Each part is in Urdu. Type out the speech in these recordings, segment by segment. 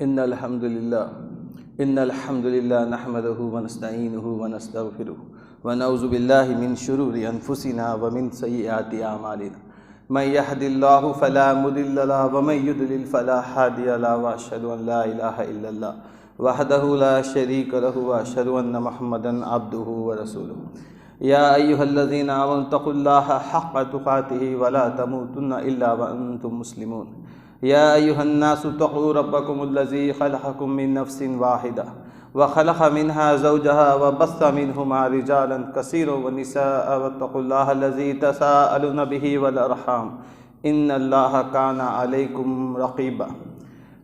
إن الحمد لله نحمده ونستعينه ونستغفره ونعوذ بالله من شرور أنفسنا ومن سيئات أعمالنا من يهد الله فلا مضل له ومن يضلل فلا هادي له وأشهد أن لا إله إلا الله وحده لا شريك له وأشهد أن محمدا عبده ورسوله يا أيها الذين آمنوا اتقوا الله حق تقاته ولا تموتن إلا وأنتم مسلمون يا أيها الناس اتقوا ربكم الذي خلقكم من نفس واحدة وخلق منها زوجها وبث منهما رجالا كثيرا ونساء واتقوا الله الذي تساءلون به والأرحام إن الله كان عليكم رقيبا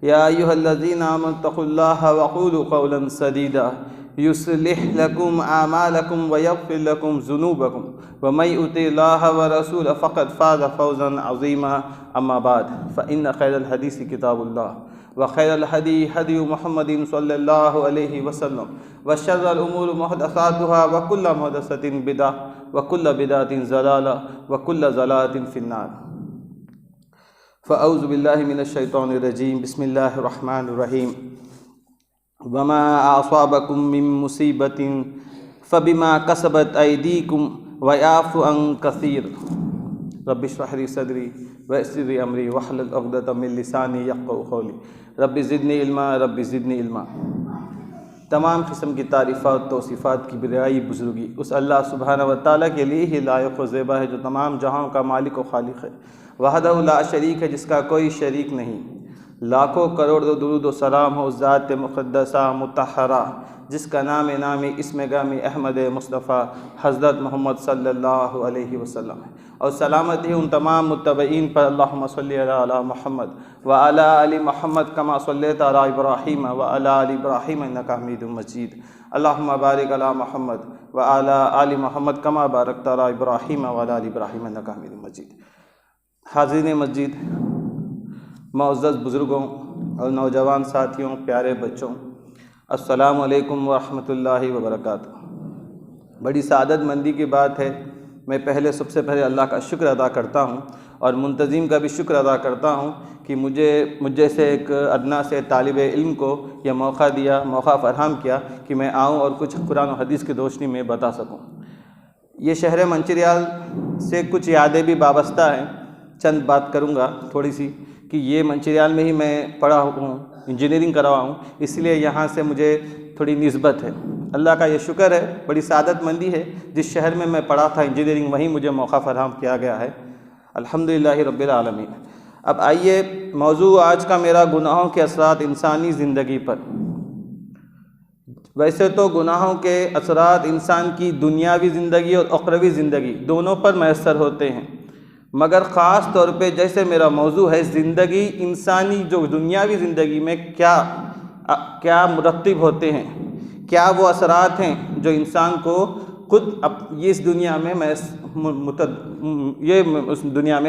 يا أيها الذين آمنوا اتقوا الله وقولوا قولا سديدا يصلح لكم أعمالكم ويغفر لكم ذنوبكم ومن يطع الله ورسوله فقد فاز فوزا عظيما أما بعد فإن خير الحديث كتاب الله وخير الهدي هدي محمد صلى الله عليه وسلم وشر الأمور محدثاتها وكل محدثة بدعة وكل بدعة ضلالة وكل ضلالة في النار فأعوذ بالله من الشيطان الرجيم بسم الله الرحمن الرحيم وما أصابكم من مصيبة فبما كسبت أيديكم ويعفو عن كثير رب اشرح لي صدري ويسر لي أمري واحلل عقدة من لساني يفقهوا قولي رب زدني علما رب زدنی علما۔ تمام قسم کی تعریفات و توصیفات کی بڑائی بزرگی اس اللہ سبحانہ و تعالیٰ کے لیے ہی لائق و زیبا ہے جو تمام جہاں کا مالک و خالق ہے، وحدہ لا شریک ہے جس کا کوئی شریک نہیں۔ لاکھوں کروڑ درود و سلام ہو ذات مقدسہ مطہرہ جس کا نام اسم گامی احمد مصطفیٰ حضرت محمد صلی اللہ علیہ وسلم ہے، اور سلامتی ان تمام متبعین پر اللہم صلی علی محمد وعلی آل محمد کما صلیت علی ابراہیم وعلی آل ابراہیم انک حمید مجید، اللہم بارک علی محمد وعلی آل محمد کما بارکت علی ابراہیم وعلی آل ابراہیم انک حمید مجید۔ حاضرین مسجد، معزز بزرگوں اور نوجوان ساتھیوں، پیارے بچوں، السلام علیکم ورحمۃ اللہ وبرکاتہ۔ بڑی سعادت مندی کی بات ہے، میں سب سے پہلے اللہ کا شکر ادا کرتا ہوں اور منتظم کا بھی شکر ادا کرتا ہوں کہ مجھ جیسے ایک ادنا سے طالب علم کو یہ موقع فراہم کیا کہ میں آؤں اور کچھ قرآن و حدیث کی روشنی میں بتا سکوں۔ یہ شہر منچریال سے کچھ یادیں بھی وابستہ ہیں، چند بات کروں گا تھوڑی سی کہ یہ منچریال میں ہی میں پڑھا ہوں، انجینئرنگ کرا ہوں، اس لیے یہاں سے مجھے تھوڑی نسبت ہے۔ اللہ کا یہ شکر ہے، بڑی سعادت مندی ہے، جس شہر میں پڑھا تھا انجینئرنگ وہیں مجھے موقع فراہم کیا گیا ہے، الحمدللہ رب العالمین۔ اب آئیے، موضوع آج کا میرا گناہوں کے اثرات انسانی زندگی پر۔ ویسے تو گناہوں کے اثرات انسان کی دنیاوی زندگی اور اخروی زندگی دونوں پر میسر ہوتے ہیں، مگر خاص طور پہ جیسے میرا موضوع ہے زندگی انسانی، جو دنیاوی زندگی میں کیا مرتب ہوتے ہیں، کیا وہ اثرات ہیں جو انسان کو خود اس دنیا میں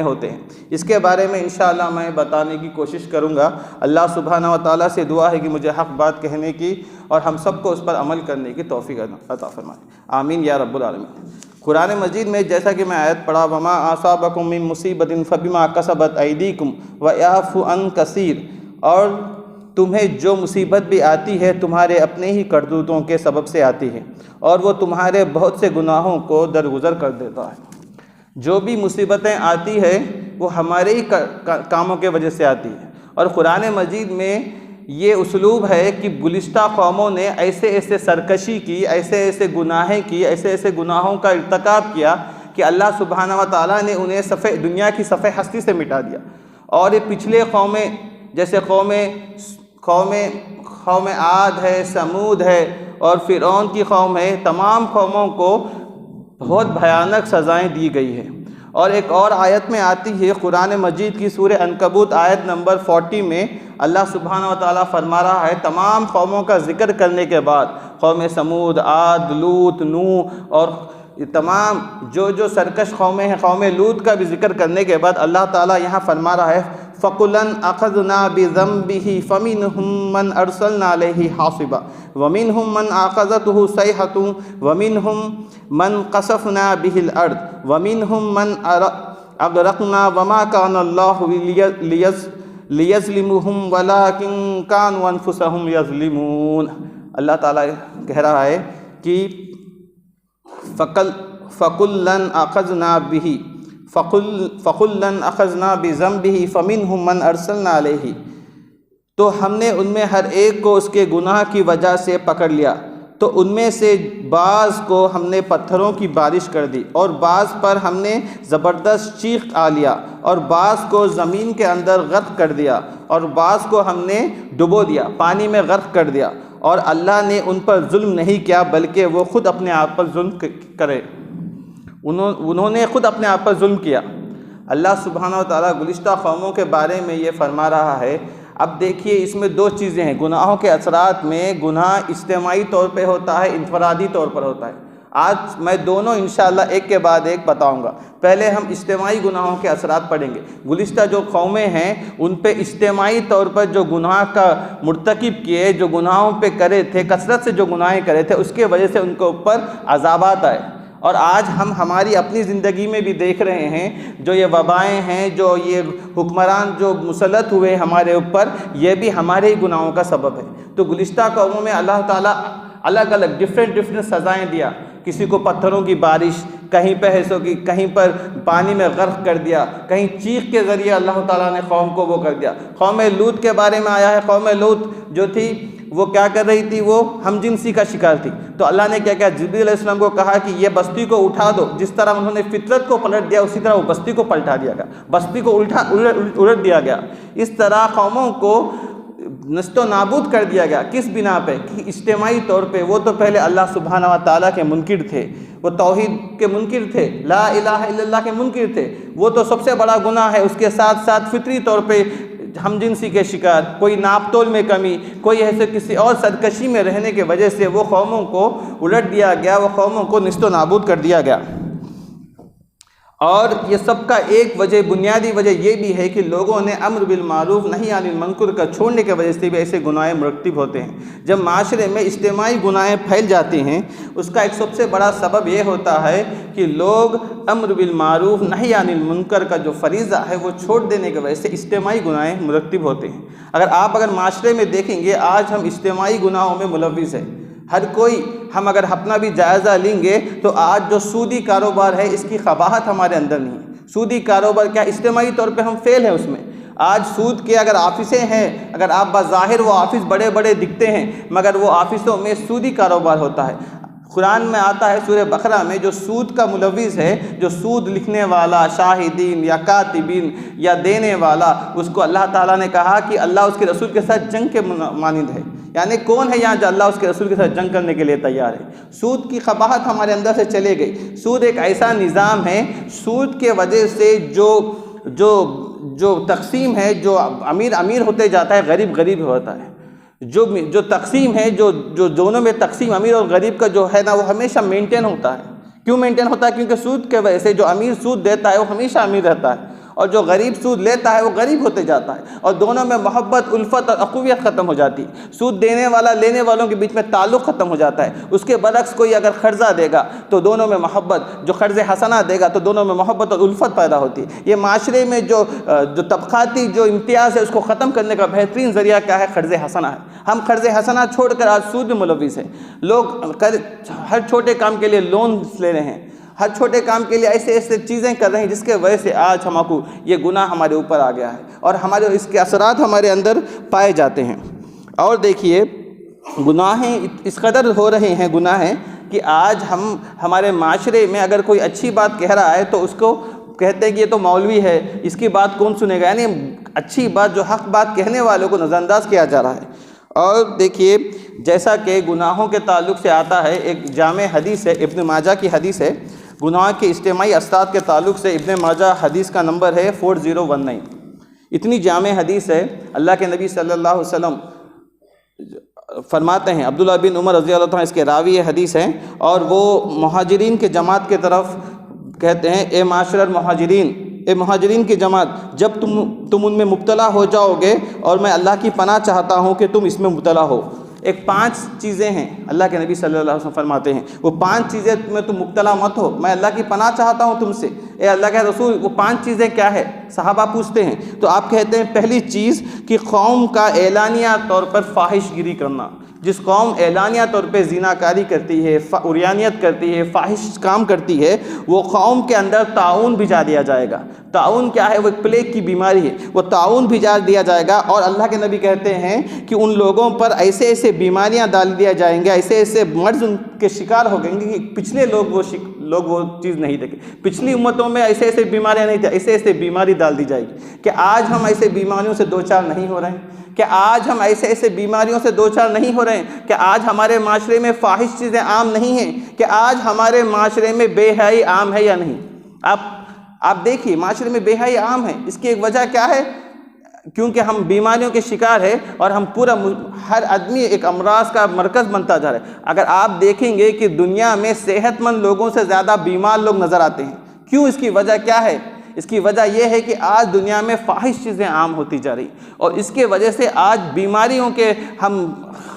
ہوتے ہیں، اس کے بارے میں انشاءاللہ میں بتانے کی کوشش کروں گا۔ اللہ سبحانہ و تعالیٰ سے دعا ہے کہ مجھے حق بات کہنے کی اور ہم سب کو اس پر عمل کرنے کی توفیق عطا فرمائے، آمین یا رب العالمین۔ قرآن مجید میں جیسا کہ میں آیت پڑھا، وما اصابکم من مصیبت فبما کسبت ایدیکم ویعفو عن کثیر، اور تمہیں جو مصیبت بھی آتی ہے تمہارے اپنے ہی کرتوتوں کے سبب سے آتی ہے، اور وہ تمہارے بہت سے گناہوں کو درگزر کر دیتا ہے۔ جو بھی مصیبتیں آتی ہے وہ ہمارے ہی کاموں کے وجہ سے آتی ہے، اور قرآن مجید میں یہ اسلوب ہے کہ گزشتہ قوموں نے ایسے سرکشی کی، ایسے گناہیں کی، ایسے گناہوں کا ارتکاب کیا کہ اللہ سبحانہ و تعالیٰ نے انہیں دنیا کی صفحہ ہستی سے مٹا دیا، اور یہ پچھلے قومیں جیسے قوم عاد ہے، سمود ہے اور فرعون کی قوم ہے، تمام قوموں کو بہت بھیانک سزائیں دی گئی ہیں۔ اور ایک اور آیت میں آتی ہے قرآن مجید کی سورہ عنکبوت آیت نمبر 40 میں اللہ سبحانہ و تعالیٰ فرما رہا ہے، تمام قوموں کا ذکر کرنے کے بعد قوم سمود، عاد، لوط، نوح اور تمام جو سرکش قومیں ہیں، قوم لوط کا بھی ذکر کرنے کے بعد اللہ تعالیٰ یہاں فرما رہا ہے، فَقُلًا أَخَذْنَا بِذَنْبِهِ فَمِنْهُمْ مَنْ أَرْسَلْنَا عَلَيْهِ حَاصِبًا وَمِنْهُمْ مَنْ أَخَذَتْهُ صَيْحَةٌ وَمِنْهُمْ مَنْ قَصَفْنَا بِهِ الْأَرْضَ وَمِنْهُمْ مَنْ أَغْرَقْنَا وَمَا كَانَ اللَّهُ لیظلمہم ولکن کانوا انفسہم یظلمون۔ اللہ تعالیٰ کہہ رہا ہے کہ فَكُلًّا أَخَذْنَا بِهِ فَكُلًّا أَخَذْنَا بِذَنبِهِ فَمِنْهُم مَّنْ أَرْسَلْنَا عَلَيْهِ، تو ہم نے ان میں ہر ایک کو اس کے گناہ کی وجہ سے پکڑ لیا، تو ان میں سے بعض کو ہم نے پتھروں کی بارش کر دی، اور بعض پر ہم نے زبردست چیخ آ لیا، اور بعض کو زمین کے اندر غرق کر دیا، اور بعض کو ہم نے ڈبو دیا، پانی میں غرق کر دیا، اور اللہ نے ان پر ظلم نہیں کیا بلکہ وہ خود اپنے آپ پر ظلم کرے، انہوں نے خود اپنے آپ پر ظلم کیا۔ اللہ سبحانہ و تعالیٰ گزشتہ قوموں کے بارے میں یہ فرما رہا ہے۔ اب دیکھیے اس میں دو چیزیں ہیں، گناہوں کے اثرات میں گناہ اجتماعی طور پہ ہوتا ہے، انفرادی طور پر ہوتا ہے۔ آج میں دونوں انشاءاللہ ایک کے بعد ایک بتاؤں گا۔ پہلے ہم اجتماعی گناہوں کے اثرات پڑھیں گے۔ گزشتہ جو قومیں ہیں ان پہ اجتماعی طور پر جو گناہ کا مرتکب کیے، جو گناہوں پہ کرے تھے، کثرت سے جو گناہیں کرے تھے، اس کے وجہ سے ان کے اوپر عذابات آئے۔ اور آج ہم ہماری اپنی زندگی میں بھی دیکھ رہے ہیں، جو یہ وبائیں ہیں، جو یہ حکمران جو مسلط ہوئے ہمارے اوپر، یہ بھی ہمارے ہی گناہوں کا سبب ہے۔ تو گزشتہ قوموں میں اللہ تعالیٰ الگ الگ ڈفرینٹ سزائیں دیا، کسی کو پتھروں کی بارش، کہیں پہ حصوں کی، کہیں پر پانی میں غرق کر دیا، کہیں چیخ کے ذریعے اللہ تعالیٰ نے قوم کو وہ کر دیا۔ قوم لوط کے بارے میں آیا ہے، قوم لوط جو تھی وہ کیا کر رہی تھی، وہ ہم جنسی کا شکار تھی، تو اللہ نے کیا کہا، جبریل علیہ السلام کو کہا کہ یہ بستی کو اٹھا دو، جس طرح انہوں نے فطرت کو پلٹ دیا اسی طرح وہ بستی کو پلٹا دیا گیا، بستی کو الٹ دیا گیا۔ اس طرح قوموں کو نست و نابود کر دیا گیا۔ کس بنا پہ؟ کہ اجتماعی طور پہ وہ تو پہلے اللہ سبحانہ و تعالیٰ کے منکر تھے، وہ توحید کے منکر تھے، لا الہ الا اللہ کے منکر تھے، وہ تو سب سے بڑا گناہ ہے۔ اس کے ساتھ ساتھ فطری طور پہ ہم جنسی کے شکار، کوئی ناپ تول میں کمی، کوئی ایسے کسی اور سرکشی میں رہنے کی وجہ سے وہ قوموں کو الٹ دیا گیا، وہ قوموں کو نیست و نابود کر دیا گیا۔ اور یہ سب کا ایک وجہ، بنیادی وجہ یہ بھی ہے کہ لوگوں نے امر بالمعروف نہی عن المنکر کا چھوڑنے کی وجہ سے بھی ایسے گناہ مرتکب ہوتے ہیں۔ جب معاشرے میں اجتماعی گناہیں پھیل جاتی ہیں، اس کا ایک سب سے بڑا سبب یہ ہوتا ہے کہ لوگ امر بالمعروف نہی عن المنکر کا جو فریضہ ہے وہ چھوڑ دینے کی وجہ سے اجتماعی گناہیں مرتکب ہوتے ہیں۔ اگر معاشرے میں دیکھیں گے، آج ہم اجتماعی گناہوں میں ملوث ہیں، ہر کوئی۔ ہم اگر اپنا بھی جائزہ لیں گے تو آج جو سودی کاروبار ہے اس کی قباحت ہمارے اندر نہیں ہے۔ سودی کاروبار کیا، اجتماعی طور پہ ہم فیل ہیں اس میں۔ آج سود کے اگر آفسیں ہیں، اگر آپ بظاہر وہ آفس بڑے بڑے دکھتے ہیں، مگر وہ آفسوں میں سودی کاروبار ہوتا ہے۔ قرآن میں آتا ہے سورہ بقرہ میں، جو سود کا ملوث ہے، جو سود لکھنے والا، شاہدین یا کاتبین یا دینے والا، اس کو اللہ تعالیٰ نے کہا کہ اللہ اس کے رسول کے ساتھ جنگ کے مانند ہے۔ یعنی کون ہے یہاں جو اللہ اس کے رسول کے ساتھ جنگ کرنے کے لیے تیار ہے؟ سود کی قباحت ہمارے اندر سے چلے گئی۔ سود ایک ایسا نظام ہے، سود کے وجہ سے جو تقسیم ہے، جو امیر ہوتے جاتا ہے، غریب ہوتا ہے۔ جو تقسیم ہے، جو دونوں میں تقسیم امیر اور غریب کا جو ہے نا، وہ ہمیشہ مینٹین ہوتا ہے۔ کیوں مینٹین ہوتا ہے؟ کیونکہ سود کے وجہ سے جو امیر سود دیتا ہے وہ ہمیشہ امیر رہتا ہے، اور جو غریب سود لیتا ہے وہ غریب ہوتے جاتا ہے، اور دونوں میں محبت، الفت اور اخویت ختم ہو جاتی ہے۔ سود دینے والا لینے والوں کے بیچ میں تعلق ختم ہو جاتا ہے۔ اس کے برعکس کوئی اگر قرضہ دے گا تو دونوں میں محبت، جو قرض حسنہ دے گا تو دونوں میں محبت اور الفت پیدا ہوتی ہے۔ یہ معاشرے میں جو طبقاتی جو امتیاز ہے اس کو ختم کرنے کا بہترین ذریعہ کیا ہے؟ قرض حسنہ ہے۔ ہم قرض حسنہ چھوڑ کر آج سود میں ملوث ہیں۔ لوگ ہر چھوٹے کام کے لیے لون لے رہے ہیں، ہر چھوٹے کام کے لیے ایسے چیزیں کر رہے ہیں جس کے وجہ سے آج ہم کو یہ گناہ ہمارے اوپر آ گیا ہے، اور ہمارے اس کے اثرات ہمارے اندر پائے جاتے ہیں۔ اور دیکھیے گناہیں اس قدر ہو رہے ہیں گناہیں کہ آج ہمارے معاشرے میں اگر کوئی اچھی بات کہہ رہا ہے تو اس کو کہتے ہیں کہ یہ تو مولوی ہے، اس کی بات کون سنے گا؟ یعنی اچھی بات، جو حق بات کہنے والوں کو نظر انداز کیا جا رہا ہے۔ اور دیکھیے جیسا کہ گناہوں کے تعلق سے آتا ہے، ایک جامع حدیث ہے، ابن ماجہ کی حدیث ہے، گناہ کے اجتماعی اثرات کے تعلق سے ابن ماجہ حدیث کا نمبر ہے 4019۔ اتنی جامع حدیث ہے، اللہ کے نبی صلی اللہ علیہ وسلم فرماتے ہیں، عبداللہ بن عمر رضی اللہ عنہ اس کے راوی حدیث ہیں، اور وہ مہاجرین کے جماعت کے طرف کہتے ہیں، اے معاشر المہاجرین، اے مہاجرین کی جماعت، جب تم ان میں مبتلا ہو جاؤ گے، اور میں اللہ کی پناہ چاہتا ہوں کہ تم اس میں مبتلا ہو۔ ایک 5 چیزیں ہیں اللہ کے نبی صلی اللہ علیہ وسلم فرماتے ہیں وہ 5 چیزیں میں تم مبتلا مت ہو، میں اللہ کی پناہ چاہتا ہوں تم سے، اے اللہ کے رسول وہ 5 چیزیں کیا ہے؟ صحابہ پوچھتے ہیں تو آپ کہتے ہیں پہلی چیز کہ قوم کا اعلانیہ طور پر فاحش گیری کرنا۔ جس قوم اعلانیہ طور پہ زناکاری کرتی ہے، عریانیت کرتی ہے، فاحش کام کرتی ہے، وہ قوم کے اندر طاعون بھیجا دیا جائے گا۔ طاعون کیا ہے؟ وہ ایک پلیگ کی بیماری ہے، وہ طاعون بھیجا دیا جائے گا، اور اللہ کے نبی کہتے ہیں کہ ان لوگوں پر ایسے ایسے بیماریاں ڈال دیا جائیں گے، ایسے ایسے مرض ان کے شکار ہو گئیں گے کہ پچھلے لوگ وہ چیز نہیں دیکھے، پچھلی امتوں میں ایسے ایسے بیماریاں نہیں تھیں، ایسے ایسے بیماری ڈال دی جائے گی کہ آج ہم ایسے بیماریوں سے دوچار نہیں ہو رہے ہیں، کہ آج ہم ایسے ایسے بیماریوں سے دوچار نہیں ہو رہے ہیں، کہ آج ہمارے معاشرے میں فاحش چیزیں عام نہیں ہیں، کہ آج ہمارے معاشرے میں بے حیائی عام ہے یا نہیں۔ آپ دیکھیے معاشرے میں بے حیائی عام ہے، اس کی ایک وجہ کیا ہے؟ کیونکہ ہم بیماریوں کے شکار ہیں اور ہم ہر آدمی ایک امراض کا مرکز بنتا جا رہا ہے۔ اگر آپ دیکھیں گے کہ دنیا میں صحت مند لوگوں سے زیادہ بیمار لوگ نظر آتے ہیں، کیوں؟ اس کی وجہ کیا ہے؟ اس کی وجہ یہ ہے کہ آج دنیا میں فاحش چیزیں عام ہوتی جا رہی، اور اس کے وجہ سے آج بیماریوں کے ہم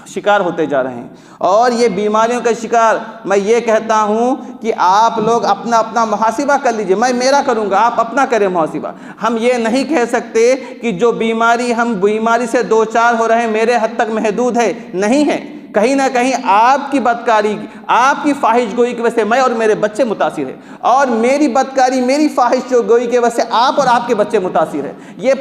شکار ہوتے جا رہے ہیں۔ اور یہ بیماریوں کا شکار میں یہ کہتا ہوں کہ آپ لوگ اپنا محاسبہ کر لیجئے، میں میرا کروں گا، آپ اپنا کریں محاسبہ۔ ہم یہ نہیں کہہ سکتے کہ جو ہم بیماری سے دوچار ہو رہے ہیں میرے حد تک محدود ہے، نہیں ہے، کہیں نہ کہیں آپ کی بدکاری، آپ کی فاحش گوئی کی وجہ سے میں اور میرے بچے متاثر ہیں، اور میری بدکاری، میری فاحش گوئی کی وجہ سے آپ اور آپ کے بچے متاثر ہیں۔ یہ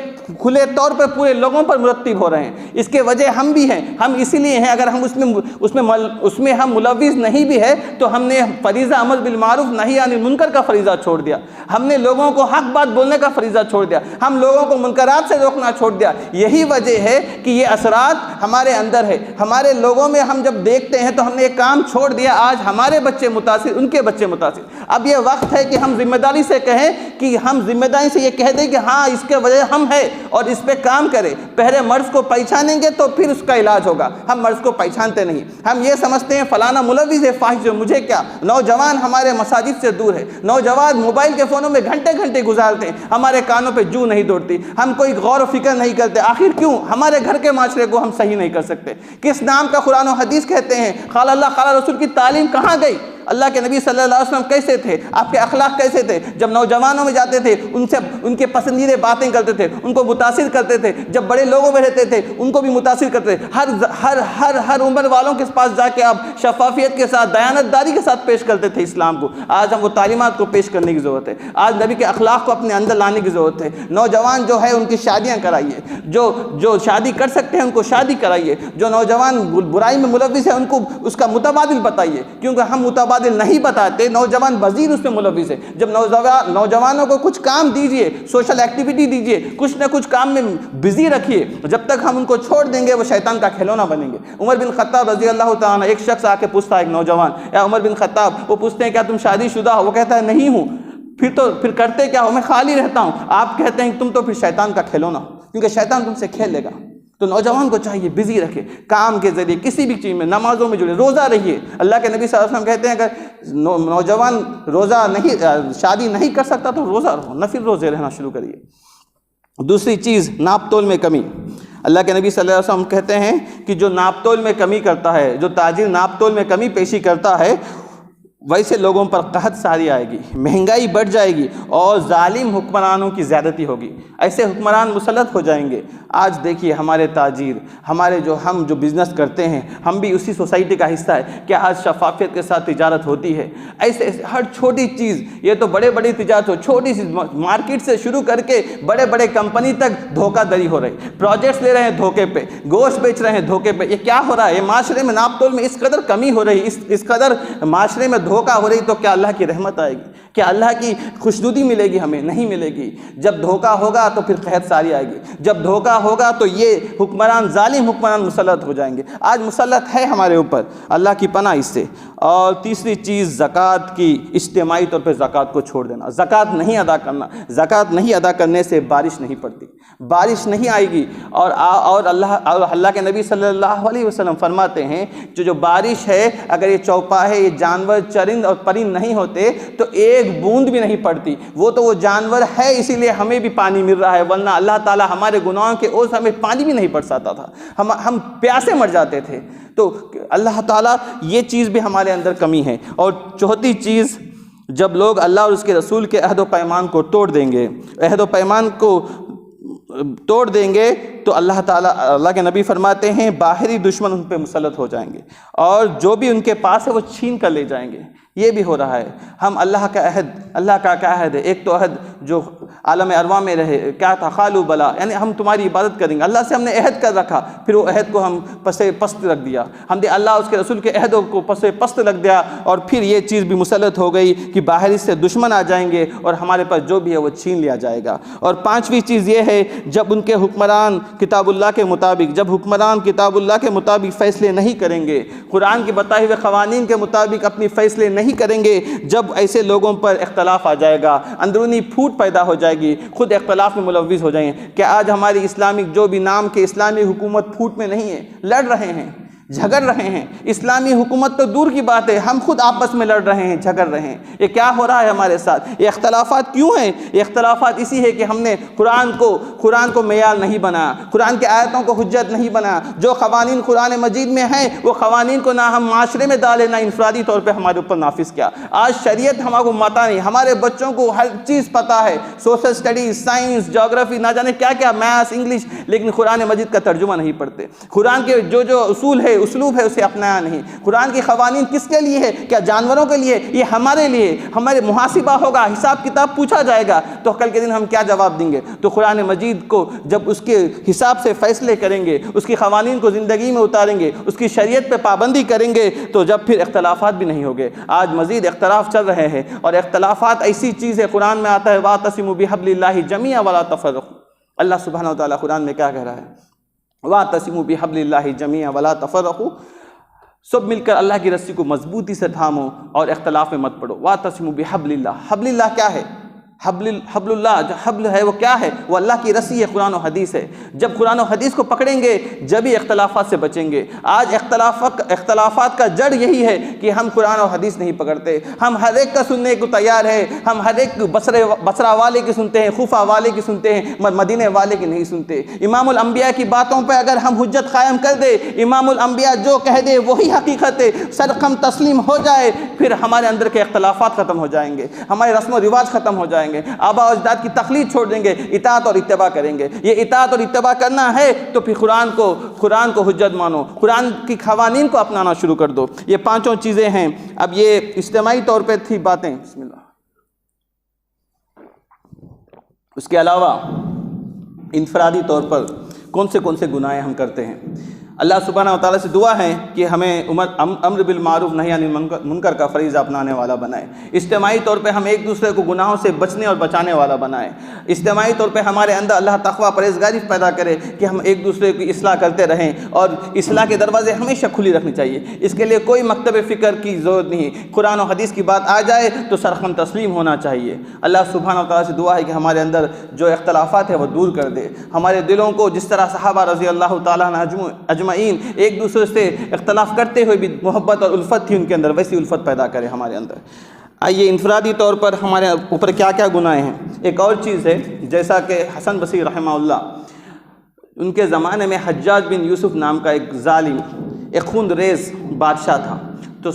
کھلے طور پر پورے لوگوں پر مرتب ہو رہے ہیں، اس کے وجہ ہم بھی ہیں، ہم اسی لیے ہیں۔ اگر ہم اس میں ہم ملوث نہیں بھی ہے تو ہم نے فریضہ امر بالمعروف نہی عن المنکر کا فریضہ چھوڑ دیا، ہم نے لوگوں کو حق بات بولنے کا فریضہ چھوڑ دیا، ہم لوگوں کو منکرات سے روکنا چھوڑ دیا۔ یہی وجہ ہے کہ یہ اثرات ہمارے اندر ہے، ہمارے لوگوں میں ہم جب دیکھتے ہیں تو ہم نے ایک کام چھوڑ دیا، آج ہمارے بچے متاثر، ان کے بچے متاثر۔ اب یہ وقت ہے کہ ہم ذمہ داری سے کہیں، کہ ہم ذمہ داری سے یہ کہہ دیں کہ ہاں اس کے وجہ ہم ہے، اور اس پہ کام کریں۔ پہلے مرض کو پہچانیں گے تو پھر اس کا علاج ہوگا۔ ہم مرض کو پہچانتے نہیں، ہم یہ سمجھتے ہیں فلانا ملوث ہے فاحش، مجھے کیا۔ نوجوان ہمارے مساجد سے دور ہے، نوجوان موبائل کے فونوں میں گھنٹے گھنٹے گزارتے ہیں، ہمارے کانوں پہ جو نہیں دوڑتی، ہم کوئی غور و فکر نہیں کرتے۔ آخر کیوں؟ ہمارے گھر کے معاشرے کو ہم صحیح نہیں کر سکتے۔ کس نام کا قرآن و حدیث کہتے ہیں؟ قال اللہ قال رسول کی تعلیم کہاں گئی؟ اللہ کے نبی صلی اللہ علیہ وسلم کیسے تھے؟ آپ کے اخلاق کیسے تھے؟ جب نوجوانوں میں جاتے تھے ان کے پسندیدہ باتیں کرتے تھے، ان کو متاثر کرتے تھے، جب بڑے لوگوں میں رہتے تھے ان کو بھی متاثر کرتے تھے۔ ہر عمر والوں کے پاس جا کے آپ شفافیت کے ساتھ، دیانت داری کے ساتھ پیش کرتے تھے اسلام کو۔ آج ہم وہ تعلیمات کو پیش کرنے کی ضرورت ہے، آج نبی کے اخلاق کو اپنے اندر لانے کی ضرورت ہے۔ نوجوان جو ہے ان کی شادیاں کرائیے، جو شادی کر سکتے ہیں ان کو شادی کرائیے، جو نوجوان برائی میں ملوث ہے ان کو اس کا متبادل بتائیے، کیونکہ ہم متبادل نہیں بتاتے، نوجوان بزیر اس میں ملوث ہے۔ جب نوجوانوں کو کچھ کام دیجئے، سوشل ایکٹیویٹی دیجئے، کچھ نہ کچھ کام میں بزی رکھیے، جب تک ہم ان کو چھوڑ دیں گے وہ شیطان کا کھلونا بنیں گے۔ عمر بن خطاب رضی اللہ تعالیٰ، ایک شخص آ کے پوچھتا ہے، ایک نوجوان، یا عمر بن خطاب، وہ پوچھتے ہیں کیا تم شادی شدہ ہو؟ وہ کہتا ہے نہیں ہوں۔ پھر کرتے کیا ہو؟ میں خالی رہتا ہوں۔ آپ کہتے ہیں تم تو پھر شیطان کا کھلونا ہو، کیونکہ شیطان تم سے کھیل لے گا۔ تو نوجوان کو چاہیے بزی رکھے، کام کے ذریعے کسی بھی چیز میں، نمازوں میں جڑے، روزہ رہیے۔ اللہ کے نبی صلی اللہ علیہ وسلم کہتے ہیں اگر نوجوان روزہ نہیں، شادی نہیں کر سکتا تو روزہ رہو، نفل روزے رہنا شروع کریے۔ دوسری چیز، ناپ تول میں کمی۔ اللہ کے نبی صلی اللہ علیہ وسلم کہتے ہیں کہ جو ناپ تول میں کمی کرتا ہے، جو تاجر ناپ تول میں کمی پیشی کرتا ہے، ویسے لوگوں پر قحط ساری آئے گی، مہنگائی بڑھ جائے گی، اور ظالم حکمرانوں کی زیادتی ہوگی، ایسے حکمران مسلط ہو جائیں گے۔ آج دیکھیے ہمارے تاجر، ہم جو بزنس کرتے ہیں، ہم بھی اسی سوسائٹی کا حصہ ہے کہ آج شفافیت کے ساتھ تجارت ہوتی ہے۔ ایسے ہر چھوٹی چیز، یہ تو بڑی تجارت ہو، چھوٹی سی مارکیٹ سے شروع کر کے بڑے کمپنی تک دھوکہ دری ہو رہی، پروجیکٹس لے رہے ہیں دھوکے پہ، گوشت بیچ رہے ہیں دھوکے پہ۔ یہ کیا ہو رہا ہے؟ یہ معاشرے میں ناپ تول میں اس قدر کمی ہو رہی، اس قدر معاشرے میں دھوکہ ہو رہی، تو کیا اللہ کی رحمت آئے گی؟ کیا اللہ کی خوشنودی ملے گی؟ ہمیں نہیں ملے گی۔ جب دھوکہ ہوگا تو پھر قحط ساری آئے گی، جب دھوکہ ہوگا تو یہ حکمران، ظالم حکمران مسلط ہو جائیں گے۔ آج مسلط ہے ہمارے اوپر، اللہ کی پناہ اس سے۔ اور تیسری چیز، زکوٰۃ کی، اجتماعی طور پہ زکوٰۃ کو چھوڑ دینا، زکوٰۃ نہیں ادا کرنا۔ زکوٰۃ نہیں ادا کرنے سے بارش نہیں پڑتی، بارش نہیں آئے گی۔ اور اللہ کے نبی صلی اللہ علیہ وسلم فرماتے ہیں جو بارش ہے، اگر یہ چوپاہے، یہ جانور، چرند اور پرند نہیں ہوتے تو ایک ایک بوند بھی نہیں پڑتی. وہ جانور ہے اسی لیے ہمیں بھی پانی مل رہا ہے، ورنہ اللہ تعالیٰ ہمارے گناہوں کے اوز ہمیں پانی بھی نہیں برساتا تھا، ہم پیاسے مر جاتے تھے. تو اللہ تعالیٰ یہ چیز بھی ہمارے اندر کمی ہے. اور چوتھی چیز، جب لوگ اللہ اور اس کے رسول کے عہد و پیمان کو توڑ دیں گے، عہد و پیمان کو توڑ دیں گے، تو اللہ تعالیٰ، اللہ کے نبی فرماتے ہیں باہری دشمن ان پہ مسلط ہو جائیں گے اور جو بھی ان کے پاس ہے وہ چھین کر لے جائیں گے. یہ بھی ہو رہا ہے. ہم اللہ کا عہد، اللہ کا کیا عہد ہے؟ ایک تو عہد جو عالم ارواح میں رہے، کیا تھا؟ قالوا بلا، یعنی ہم تمہاری عبادت کریں گے. اللہ سے ہم نے عہد کر رکھا، پھر وہ عہد کو ہم پسے پست رکھ دیا. ہم نے اللہ اس کے رسول کے عہدوں کو پسے پست رکھ دیا، اور پھر یہ چیز بھی مسلط ہو گئی کہ باہری سے دشمن آ جائیں گے اور ہمارے پاس جو بھی ہے وہ چھین لیا جائے گا. اور پانچویں چیز یہ ہے، جب ان کے حکمران کتاب اللہ کے مطابق، جب حکمران کتاب اللہ کے مطابق فیصلے نہیں کریں گے، قرآن کے بتائے ہوئے قوانین کے مطابق اپنی فیصلے نہیں کریں گے، جب ایسے لوگوں پر اختلاف آ جائے گا، اندرونی پھوٹ پیدا ہو جائے گی، خود اختلاف میں ملوث ہو جائیں گے. کہ آج ہماری اسلامک جو بھی نام کے اسلامی حکومت پھوٹ میں نہیں ہے، لڑ رہے ہیں، جھگڑ رہے ہیں. اسلامی حکومت تو دور کی بات ہے، ہم خود آپس میں لڑ رہے ہیں، جھگڑ رہے ہیں. یہ کیا ہو رہا ہے ہمارے ساتھ؟ یہ اختلافات کیوں ہیں؟ یہ اختلافات اسی ہے کہ ہم نے قرآن کو معیار نہیں بنایا، قرآن کی آیتوں کو حجت نہیں بنایا. جو قوانین قرآن مجید میں ہیں وہ قوانین کو نہ ہم معاشرے میں ڈالے، نہ انفرادی طور پہ ہمارے اوپر نافذ کیا. آج شریعت ہمارے کو ماتا نہیں، ہمارے بچوں کو ہر چیز پتہ ہے، سوشل اسٹڈیز، سائنس، جغرافی، نہ جانے کیا کیا، میتھس، انگلش، لیکن قرآن مجید کا ترجمہ نہیں پڑھتے. قرآن کے جو اصول ہے، اسلوب ہے، اسے اپنایا نہیں. قرآن کی قوانین کس کے لیے ہے؟ کیا جانوروں کے لیے؟ یہ ہمارے لیے. ہمارے محاسبہ ہوگا، حساب کتاب پوچھا جائے گا، تو کل کے دن ہم کیا جواب دیں گے؟ تو قرآن مجید کو جب اس کے حساب سے فیصلے کریں گے، اس کی قوانین کو زندگی میں اتاریں گے، اس کی شریعت پہ پابندی کریں گے، تو جب پھر اختلافات بھی نہیں ہوگے. آج مزید اختلاف چل رہے ہیں، اور اختلافات ایسی چیز ہے، قرآن میں آتا ہے وَاعْتَصِمُوا بِحَبْلِ اللَّهِ جَمِيعًا وَلَا تَفَرَّقُوا. اللہ سبحانہ وتعالیٰ قرآن میں کیا کہہ رہا ہے؟ وَاعْتَصِمُوا بِحَبْلِ اللَّهِ جَمِيعًا وَلَا تَفَرَّقُوا. سب مل کر اللہ کی رسی کو مضبوطی سے تھامو اور اختلاف میں مت پڑو. وَاعْتَصِمُوا بِحَبْلِ اللَّهِ. حبل اللہ کیا ہے؟ حبل اللہ، جو حبل ہے وہ کیا ہے؟ وہ اللہ کی رسی ہے، قرآن و حدیث ہے. جب قرآن و حدیث کو پکڑیں گے جب ہی اختلافات سے بچیں گے. آج اختلافات کا جڑ یہی ہے کہ ہم قرآن و حدیث نہیں پکڑتے. ہم ہر ایک کا سننے کو تیار ہے، ہم ہر ایک بصرہ والے کی سنتے ہیں، کوفہ والے کی سنتے ہیں، مدینے والے کی نہیں سنتے. امام الانبیاء کی باتوں پہ اگر ہم حجت قائم کر دے، امام الانبیاء جو کہہ دے وہی حقیقت ہے، سرخم تسلیم ہو جائے، پھر ہمارے اندر کے اختلافات ختم ہو جائیں گے، ہمارے رسم و رواج ختم ہو جائیں گے، آبا و اجداد کی تقلید چھوڑ دیں گے، اطاعت اور اتباع کریں گے. یہ اطاعت اور اتباع کرنا ہے تو پھر قرآن کو حجت مانو، قرآن کی قوانین کو اپنانا شروع کر دو. یہ پانچوں چیزیں ہیں. اب یہ اجتماعی طور پہ تھی باتیں. بسم اللہ. اس کے علاوہ انفرادی طور پر کون سے گناہیں ہم کرتے ہیں؟ اللہ سبحانہ و تعالیٰ سے دعا ہے کہ ہمیں امر بالمعروف نہی عن المنکر کا فریضہ اپنانے والا بنائے. اجتماعی طور پہ ہم ایک دوسرے کو گناہوں سے بچنے اور بچانے والا بنائے. اجتماعی طور پہ ہمارے اندر اللہ تقویٰ پرہیزگاری پیدا کرے کہ ہم ایک دوسرے کی اصلاح کرتے رہیں، اور اصلاح کے دروازے ہمیشہ کھلی رکھنی چاہیے. اس کے لیے کوئی مکتب فکر کی ضرورت نہیں. قرآن و حدیث کی بات آ جائے تو سرخم تسلیم ہونا چاہیے. اللہ سبحانہ و تعالیٰ سے دعا ہے کہ ہمارے اندر جو اختلافات ہیں وہ دور کر دے. ہمارے دلوں کو جس طرح صحابہ رضی اللہ تعالیٰ عنہ اجمعین ایک دوسرے سے اختلاف کرتے ہوئے بھی محبت اور الفت تھی ان کے اندر، ویسی الفت پیدا کرے ہمارے اندر. آئیے انفرادی طور پر ہمارے اوپر کیا کیا گناہ ہیں. ایک اور چیز ہے، جیسا کہ حسن بصری رحمہ اللہ، ان کے زمانے میں حجاج بن یوسف نام کا ایک ظالم، ایک خون ریز بادشاہ تھا. تو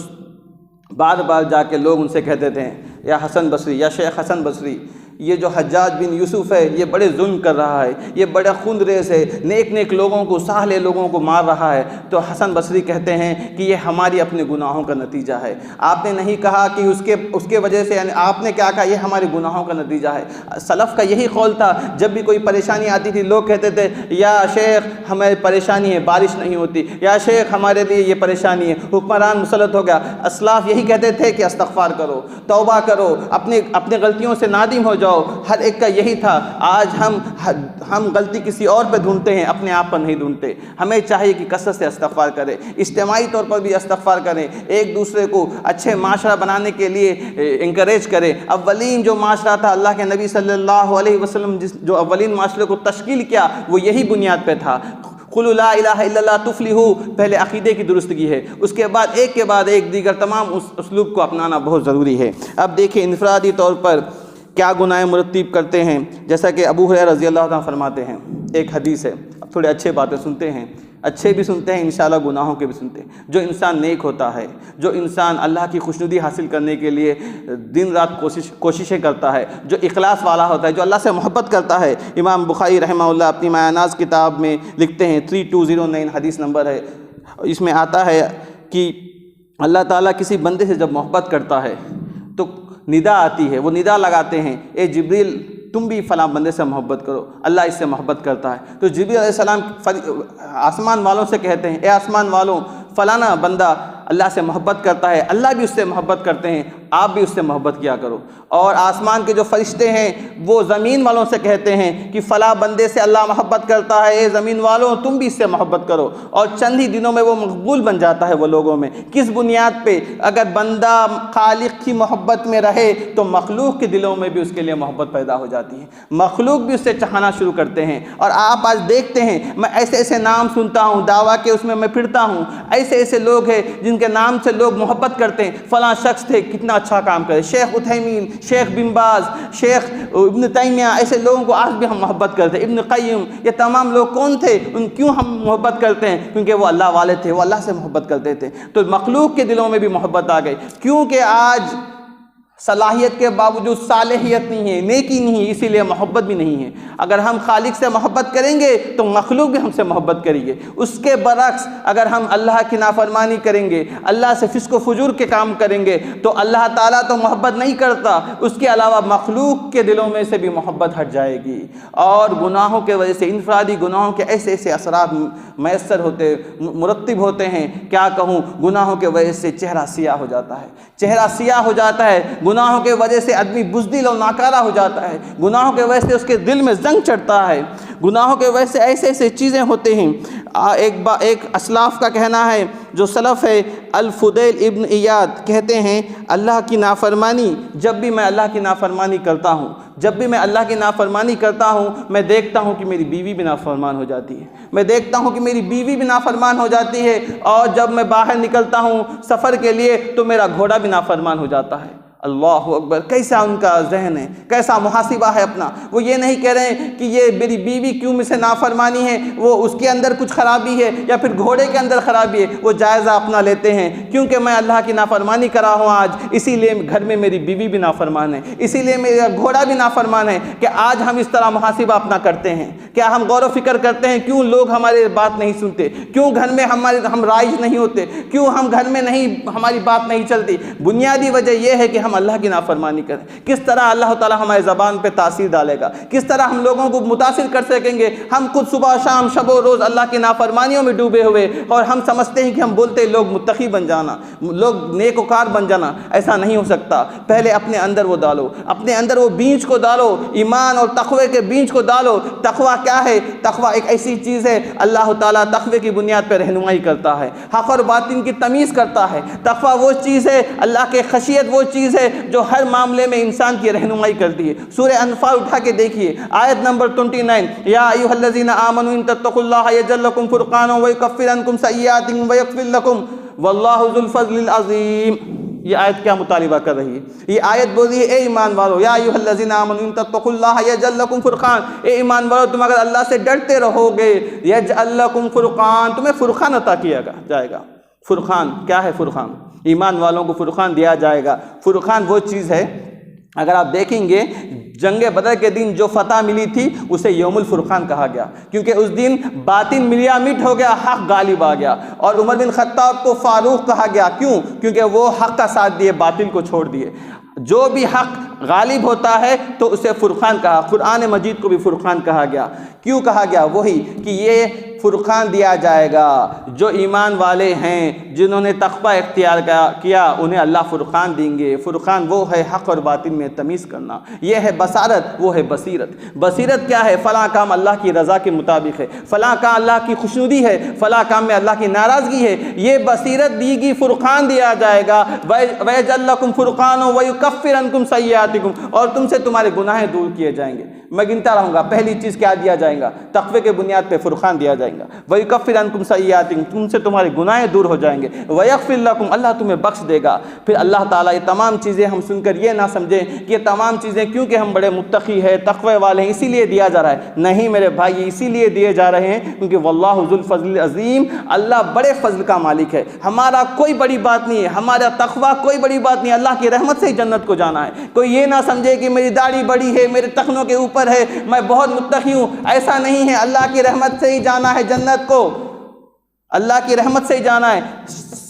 بار بار جا کے لوگ ان سے کہتے تھے یا حسن بصری، یا شیخ حسن بصری، یہ جو حجاج بن یوسف ہے یہ بڑے ظلم کر رہا ہے، یہ بڑا خون ریز ہے، نیک لوگوں کو، صالح لوگوں کو مار رہا ہے. تو حسن بصری کہتے ہیں کہ یہ ہماری اپنے گناہوں کا نتیجہ ہے. آپ نے نہیں کہا کہ اس کے وجہ سے، یعنی آپ نے کیا کہا؟ یہ ہمارے گناہوں کا نتیجہ ہے. سلف کا یہی قول تھا. جب بھی کوئی پریشانی آتی تھی لوگ کہتے تھے یا شیخ ہمیں پریشانی ہے، بارش نہیں ہوتی، یا شیخ ہمارے لیے یہ پریشانی ہے، حکمران مسلط ہو گیا. اسلاف یہی کہتے تھے کہ استغفار کرو، توبہ کرو، اپنے غلطیوں سے نادم ہو جاؤ. ہر ایک کا یہی تھا. آج ہم غلطی کسی اور پہ ڈھونڈتے ہیں، اپنے آپ پر نہیں ڈھونڈتے. ہمیں چاہیے کہ کثرت سے استغفار کریں، اجتماعی طور پر بھی استغفار کریں، ایک دوسرے کو اچھے معاشرہ بنانے کے لیے انکریج کریں. اولین جو معاشرہ تھا، اللہ کے نبی صلی اللہ علیہ وسلم جو اولین معاشرے کو تشکیل کیا، وہ یہی بنیاد پہ تھا. قُلُوا لا الہ الا اللہ تفلحوا، پہلے عقیدے کی درستگی ہے، اس کے بعد ایک دیگر تمام اس اسلوب کو اپنانا بہت ضروری ہے۔ اب دیکھیں انفرادی طور پر کیا گناہ مرتب کرتے ہیں، جیسا کہ ابو ہریرہ رضی اللہ عنہ فرماتے ہیں، ایک حدیث ہے، اب تھوڑے اچھے باتیں سنتے ہیں، اچھے بھی سنتے ہیں انشاءاللہ، گناہوں کے بھی سنتے ہیں۔ جو انسان نیک ہوتا ہے، جو انسان اللہ کی خوشنودی حاصل کرنے کے لیے دن رات کوششیں کرتا ہے، جو اخلاص والا ہوتا ہے، جو اللہ سے محبت کرتا ہے، امام بخاری رحمہ اللہ اپنی مایاناز کتاب میں لکھتے ہیں، 3209 حدیث نمبر ہے، اس میں آتا ہے کہ اللہ تعالیٰ کسی بندے سے جب محبت کرتا ہے تو ندا آتی ہے، وہ ندا لگاتے ہیں، اے جبریل تم بھی فلاں بندے سے محبت کرو، اللہ اس سے محبت کرتا ہے۔ تو جبریل علیہ السلام آسمان والوں سے کہتے ہیں، اے آسمان والوں فلانا بندہ اللہ سے محبت کرتا ہے، اللہ بھی اس سے محبت کرتے ہیں، آپ بھی اس سے محبت کیا کرو۔ اور آسمان کے جو فرشتے ہیں وہ زمین والوں سے کہتے ہیں کہ فلاں بندے سے اللہ محبت کرتا ہے، اے زمین والوں تم بھی اس سے محبت کرو، اور چند ہی دنوں میں وہ مقبول بن جاتا ہے وہ لوگوں میں۔ کس بنیاد پہ؟ اگر بندہ خالق کی محبت میں رہے تو مخلوق کے دلوں میں بھی اس کے لیے محبت پیدا ہو جاتی ہے، مخلوق بھی اس سے چاہنا شروع کرتے ہیں۔ اور آپ آج دیکھتے ہیں، میں ایسے نام سنتا ہوں، دعویٰ کہ اس میں پھرتا ہوں، ایسے لوگ ہیں جن کے نام سے لوگ محبت کرتے ہیں، فلاں شخص تھے کتنا اچھا کام کرے، شیخ عثیمین، شیخ بن باز، شیخ ابن تیمیہ، ایسے لوگوں کو آج بھی ہم محبت کرتے ہیں، ابن قیم، یہ تمام لوگ کون تھے؟ کیوں ہم محبت کرتے ہیں؟ کیونکہ وہ اللہ والے تھے، وہ اللہ سے محبت کرتے تھے۔ تو مخلوق کے دلوں میں بھی محبت آ گئی، کیونکہ آج صلاحیت کے باوجود صالحیت نہیں ہے، نیکی نہیں ہے، اسی لیے محبت بھی نہیں ہے۔ اگر ہم خالق سے محبت کریں گے تو مخلوق بھی ہم سے محبت کریں گے۔ اس کے برعکس اگر ہم اللہ کی نافرمانی کریں گے، اللہ سے فسق و فجور کے کام کریں گے تو اللہ تعالیٰ تو محبت نہیں کرتا، اس کے علاوہ مخلوق کے دلوں میں سے بھی محبت ہٹ جائے گی، اور گناہوں کے وجہ سے، انفرادی گناہوں کے ایسے اثرات میسر ہوتے مرتب ہوتے ہیں، کیا کہوں، گناہوں کے وجہ سے چہرہ سیاہ ہو جاتا ہے، چہرہ سیاہ ہو جاتا ہے، گناہوں کے وجہ سے آدمی بزدل اور ناکارہ ہو جاتا ہے، گناہوں کے وجہ سے اس کے دل میں زنگ چڑھتا ہے، گناہوں کے وجہ سے ایسے چیزیں ہوتے ہیں۔ ایک اسلاف کا کہنا ہے، جو سلف ہے، الفضیل ابن ایاد کہتے ہیں، اللہ کی نافرمانی، جب بھی میں اللہ کی نافرمانی کرتا ہوں، جب بھی میں اللہ کی نافرمانی کرتا ہوں، میں دیکھتا ہوں کہ میری بیوی بھی نافرمان ہو جاتی ہے، میں دیکھتا ہوں کہ میری بیوی بھی نافرمان ہو جاتی ہے، اور جب میں باہر نکلتا ہوں سفر کے لیے تو میرا گھوڑا بھی نافرمان ہو جاتا ہے۔ اللہ اکبر، کیسا ان کا ذہن ہے، کیسا محاسبہ ہے اپنا۔ وہ یہ نہیں کہہ رہے ہیں کہ یہ میری بیوی کیوں مجھ سے نافرمانی ہے، وہ اس کے اندر کچھ خرابی ہے یا پھر گھوڑے کے اندر خرابی ہے، وہ جائزہ اپنا لیتے ہیں، کیونکہ میں اللہ کی نافرمانی کرا ہوں آج، اسی لیے گھر میں میری بیوی بھی نافرمان ہے، اسی لیے میرا گھوڑا بھی نافرمان ہے۔ کہ آج ہم اس طرح محاسبہ اپنا کرتے ہیں؟ کیا ہم غور و فکر کرتے ہیں کیوں لوگ ہماری بات نہیں سنتے، کیوں گھر میں ہم رائج نہیں ہوتے، کیوں ہم گھر میں ہماری بات نہیں چلتی؟ بنیادی وجہ یہ ہے کہ ہم اللہ کی نافرمانی کریں۔ کس طرح اللہ تعالیٰ ہماری زبان پہ تاثیر ڈالے گا، کس طرح ہم لوگوں کو متاثر کر سکیں گے؟ ہم خود صبح شام شب و روز اللہ کی نافرمانیوں میں ڈوبے ہوئے، اور ہم سمجھتے ہیں کہ ہم بولتے لوگ متقی بن جانا، لوگ نیک وکار بن جانا، ایسا نہیں ہو سکتا۔ پہلے اپنے اندر وہ ڈالو، اپنے اندر وہ بیج کو ڈالو، ایمان اور تقوی کے بیج کو ڈالو۔ تقوی کیا ہے؟ تقوی ایک ایسی چیز ہے، اللہ تعالیٰ تقوی کی بنیاد پہ رہنمائی کرتا ہے، حق اور باطل کی تمیز کرتا ہے۔ تقوی وہ چیز ہے، اللہ کے خشیت وہ چیز ہے جو ہر معاملے میں انسان کی رہنمائی کرتی ہے۔ سورہ انفال اٹھا کے دیکھیے، آیت نمبر 29، یا ایھا الذین آمنوا ان تتقوا اللہ یجعل لکم فرقانا ویکفر عنکم سیئاتکم ویغفر لکم واللہ ذو الفضل العظیم۔ یہ آیت کیا مطالبہ کر رہی ہے؟ یہ آیت بول رہی ہے، اے ایمان والو، یا ایھا الذین آمنوا ان تتقوا اللہ یجعل لکم فرقان، اے ایمان والو تم اگر اللہ سے ڈرتے رہو گے، یجعل لکم فرقان، تمہیں فرقان عطا کیا جائے گا۔ فرقان کیا ہے؟ فرقان ایمان والوں کو فرقان دیا جائے گا۔ فرقان وہ چیز ہے، اگر آپ دیکھیں گے جنگ بدر کے دن جو فتح ملی تھی اسے یوم الفرقان کہا گیا، کیونکہ اس دن باطل ملیا مٹ ہو گیا، حق غالب آ گیا، اور عمر بن خطاب کو فاروق کہا گیا، کیوں؟ کیونکہ وہ حق کا ساتھ دیے، باطل کو چھوڑ دیے۔ جو بھی حق غالب ہوتا ہے تو اسے فرقان کہا۔ قرآن مجید کو بھی فرقان کہا گیا۔ کیوں کہا گیا؟ وہی کہ یہ فرقان دیا جائے گا، جو ایمان والے ہیں، جنہوں نے تقوی اختیار کیا، انہیں اللہ فرقان دیں گے۔ فرقان وہ ہے حق اور باطل میں تمیز کرنا، یہ ہے بصارت، وہ ہے بصیرت۔ بصیرت کیا ہے؟ فلاں کام اللہ کی رضا کے مطابق ہے، فلاں کام اللہ کی خوشنودی ہے، فلاں کام میں اللہ کی ناراضگی ہے، یہ بصیرت دی گی، فرقان دیا جائے گا۔ وَيَجْعَلْ لَكُمْ فُرْقَانًا وَيُكَفِّرْ عَنْكُمْ سَيِّئَاتِكُمْ، اور تم سے تمہارے گناہ دور کیے جائیں گے۔ میں گنتا رہوں گا. پہلی چیز کیا دیا جائے گا؟ تقوی کے بنیاد پہ فرقان دیا جائے گا. وَيُكَفِّرْ عَنْكُمْ سَيِّئَاتِكُمْ، تم سے تمہارے گناہ دور ہو جائیں گے. وَيَغْفِرْ لَكُمْ، اللہ تمہیں بخش دے گا. پھر اللہ تعالیٰ یہ تمام چیزیں ہم سن کر یہ نہ سمجھیں کہ یہ تمام چیزیں کیونکہ ہم بڑے متقی ہیں، تقوی والے ہیں، اسی لیے دیا جا رہا ہے. نہیں میرے بھائی، یہ اسی لیے دیے جا رہے ہیں کیونکہ واللہ ذو الفضل العظیم، اللہ بڑے فضل کا مالک ہے. ہمارا کوئی بڑی بات نہیں ہے، ہمارا تقوی کوئی بڑی بات نہیں ہے. اللہ کی رحمت سے ہی جنت کو جانا ہے. کوئی یہ نہ سمجھے کہ میری داڑھی بڑی ہے، میرے ٹخنوں کے اوپر ہے، میں بہت متقی ہوں. ایسا نہیں ہے. اللہ کی رحمت سے ہی جانا ہے جنت کو، اللہ کی رحمت سے ہی جانا ہے.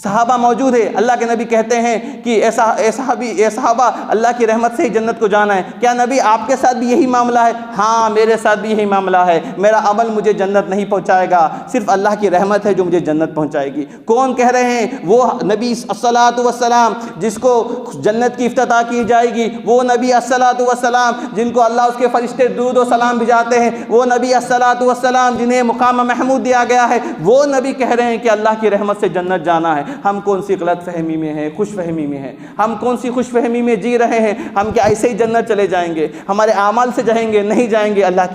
صحابہ موجود ہے، اللہ کے نبی کہتے ہیں کہ صحابہ اللہ کی رحمت سے ہی جنت کو جانا ہے. کیا نبی آپ کے ساتھ بھی یہی معاملہ ہے؟ ہاں میرے ساتھ بھی یہی معاملہ ہے. میرا عمل مجھے جنت نہیں پہنچائے گا، صرف اللہ کی رحمت ہے جو مجھے جنت پہنچائے گی. کون کہہ رہے ہیں؟ وہ نبی الصلاۃ والسلام جس کو جنت کی افتتاح کی جائے گی، وہ نبی الصلاۃ والسلام جن کو اللہ اس کے فرشتے درود و سلام بھجاتے ہیں، وہ نبی الصلاۃ والسلام جنہیں مقام محمود دیا گیا ہے، وہ نبی کہہ رہے ہیں کہ اللہ کی رحمت سے جنت جانا ہے. ہم کون سی غلط فہمی میں ہیں، خوش فہمی میں ہیں؟ ہم کون سی خوش فہمی میں جی رہے ہیں؟ ہم کیا ایسے ہی جنت چلے جائیں گے؟ ہمارے اعمال سے جائیں گے؟ نہیں جائیں گے. اللہ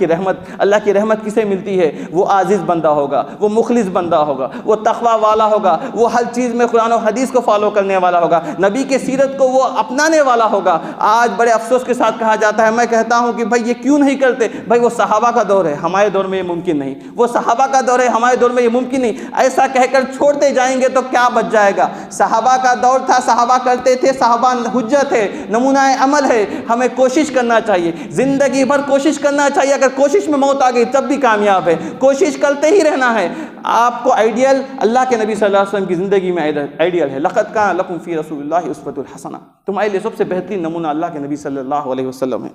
کی رحمت کسے ملتی ہے؟ وہ عاجز بندہ ہوگا، وہ مخلص بندہ ہوگا، وہ تقوی والا ہوگا، وہ ہر چیز میں قرآن و حدیث کو فالو کرنے والا ہوگا، نبی کے سیرت کو وہ اپنانے والا ہوگا. آج بڑے افسوس کے ساتھ کہا جاتا ہے، میں کہتا ہوں کہ بھائی یہ کیوں نہیں کرتے؟ بھائی وہ صحابہ کا دور ہے، ہمارے دور میں یہ ممکن نہیں. وہ صحابہ کا دور ہے، ہمارے دور میں یہ ممکن نہیں. ایسا کہہ کر چھوڑتے جائیں گے تو کیا بچ جائے گا؟ صحابہ کا دور تھا، صحابہ کرتے تھے، صحابہ حجت ہے، نمونہ عمل ہے. ہمیں کوشش کرنا چاہیے، زندگی بھر کوشش کرنا چاہیے. اگر کوشش میں موت آ گئی تب بھی کامیاب ہے. کوشش کرتے ہی رہنا ہے. آپ کو آئیڈیل اللہ کے نبی صلی اللہ علیہ وسلم کی زندگی میں آئیڈیل ہے. لقد کان لکم فی رسول اللہ اسوۃ الحسنہ، تمہارے لیے سب سے بہترین نمونہ اللہ کے نبی صلی اللہ علیہ وسلم ہے.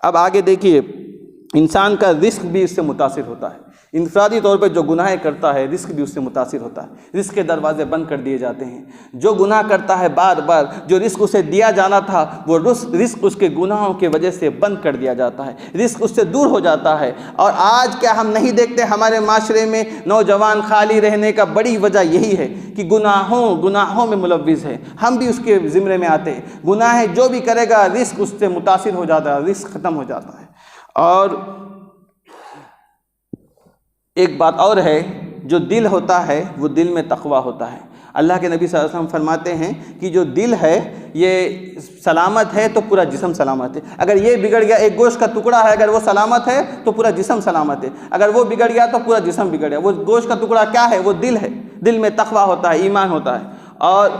اب آگے دیکھیے، انسان کا رزق بھی اس سے متاثر ہوتا ہے. انفرادی طور پہ جو گناہ کرتا ہے رزق بھی اس سے متاثر ہوتا ہے. رزق کے دروازے بند کر دیے جاتے ہیں. جو گناہ کرتا ہے بار بار جو رزق اسے دیا جانا تھا وہ رزق اس کے گناہوں کی وجہ سے بند کر دیا جاتا ہے. رزق اس سے دور ہو جاتا ہے. اور آج کیا ہم نہیں دیکھتے ہمارے معاشرے میں نوجوان خالی رہنے کا بڑی وجہ یہی ہے کہ گناہوں میں ملوث ہے. ہم بھی اس کے زمرے میں آتے ہیں. گناہ جو بھی کرے گا رزق اس سے متاثر ہو جاتا ہے، رزق ختم ہو جاتا ہے. اور ایک بات اور ہے، جو دل ہوتا ہے وہ دل میں تقویٰ ہوتا ہے. اللہ کے نبی صلی اللہ علیہ وسلم فرماتے ہیں کہ جو دل ہے یہ سلامت ہے تو پورا جسم سلامت ہے. اگر یہ بگڑ گیا، ایک گوشت کا ٹکڑا ہے اگر وہ سلامت ہے تو پورا جسم سلامت ہے. اگر وہ بگڑ گیا تو پورا جسم بگڑ گیا. وہ گوشت کا ٹکڑا کیا ہے؟ وہ دل ہے. دل میں تقویٰ ہوتا ہے، ایمان ہوتا ہے. اور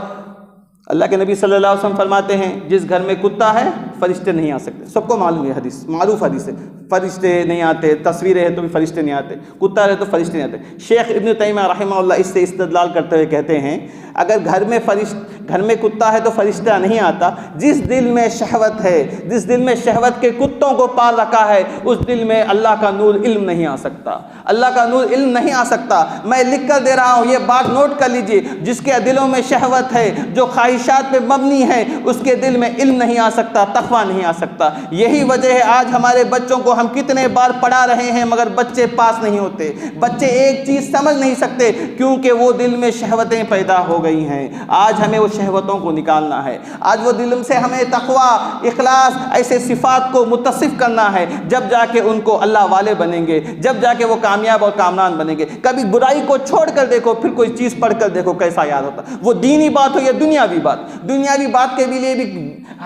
اللہ کے نبی صلی اللہ علیہ وسلم فرماتے ہیں جس گھر میں کتا ہے فرشتے نہیں آ سکتے. سب کو معلوم ہے، حدیث معروف حدیث ہے. فرشتے نہیں آتے، تصویریں ہیں تو بھی فرشتے نہیں آتے، کتا رہے تو فرشتے نہیں آتے. شیخ ابن تیمیہ رحمہ اللہ اس سے استدلال کرتے ہوئے کہتے ہیں اگر گھر میں کتا ہے تو فرشتہ نہیں آتا. جس دل میں شہوت ہے، جس دل میں شہوت کے کتوں کو پال رکھا ہے اس دل میں اللہ کا نور علم نہیں آ سکتا. اللہ کا نور علم نہیں آ سکتا. میں لکھ کر دے رہا ہوں، یہ بات نوٹ کر لیجئے. جس کے دلوں میں شہوت ہے، جو خواہشات پہ مبنی ہے، اس کے دل میں علم نہیں آ سکتا، تقویٰ نہیں آ سکتا. یہی وجہ ہے آج ہمارے بچوں کو ہم کتنے بار پڑھا رہے ہیں مگر بچے پاس نہیں ہوتے. بچے ایک چیز سمجھ نہیں سکتے کیونکہ وہ دل میں شہوتیں پیدا ہو گئی ہیں. آج ہمیں وہ شہوتوں کو نکالنا ہے. آج وہ دل سے ہمیں تقویٰ، اخلاص، ایسے صفات کو متصف کرنا ہے. جب جا کے ان کو اللہ والے بنیں گے، جب جا کے وہ کامیاب اور کامران بنیں گے. کبھی برائی کو چھوڑ کر دیکھو، پھر کوئی چیز پڑھ کر دیکھو کیسا یاد ہوتا. وہ دینی بات ہو یا دنیاوی بات کے لیے بھی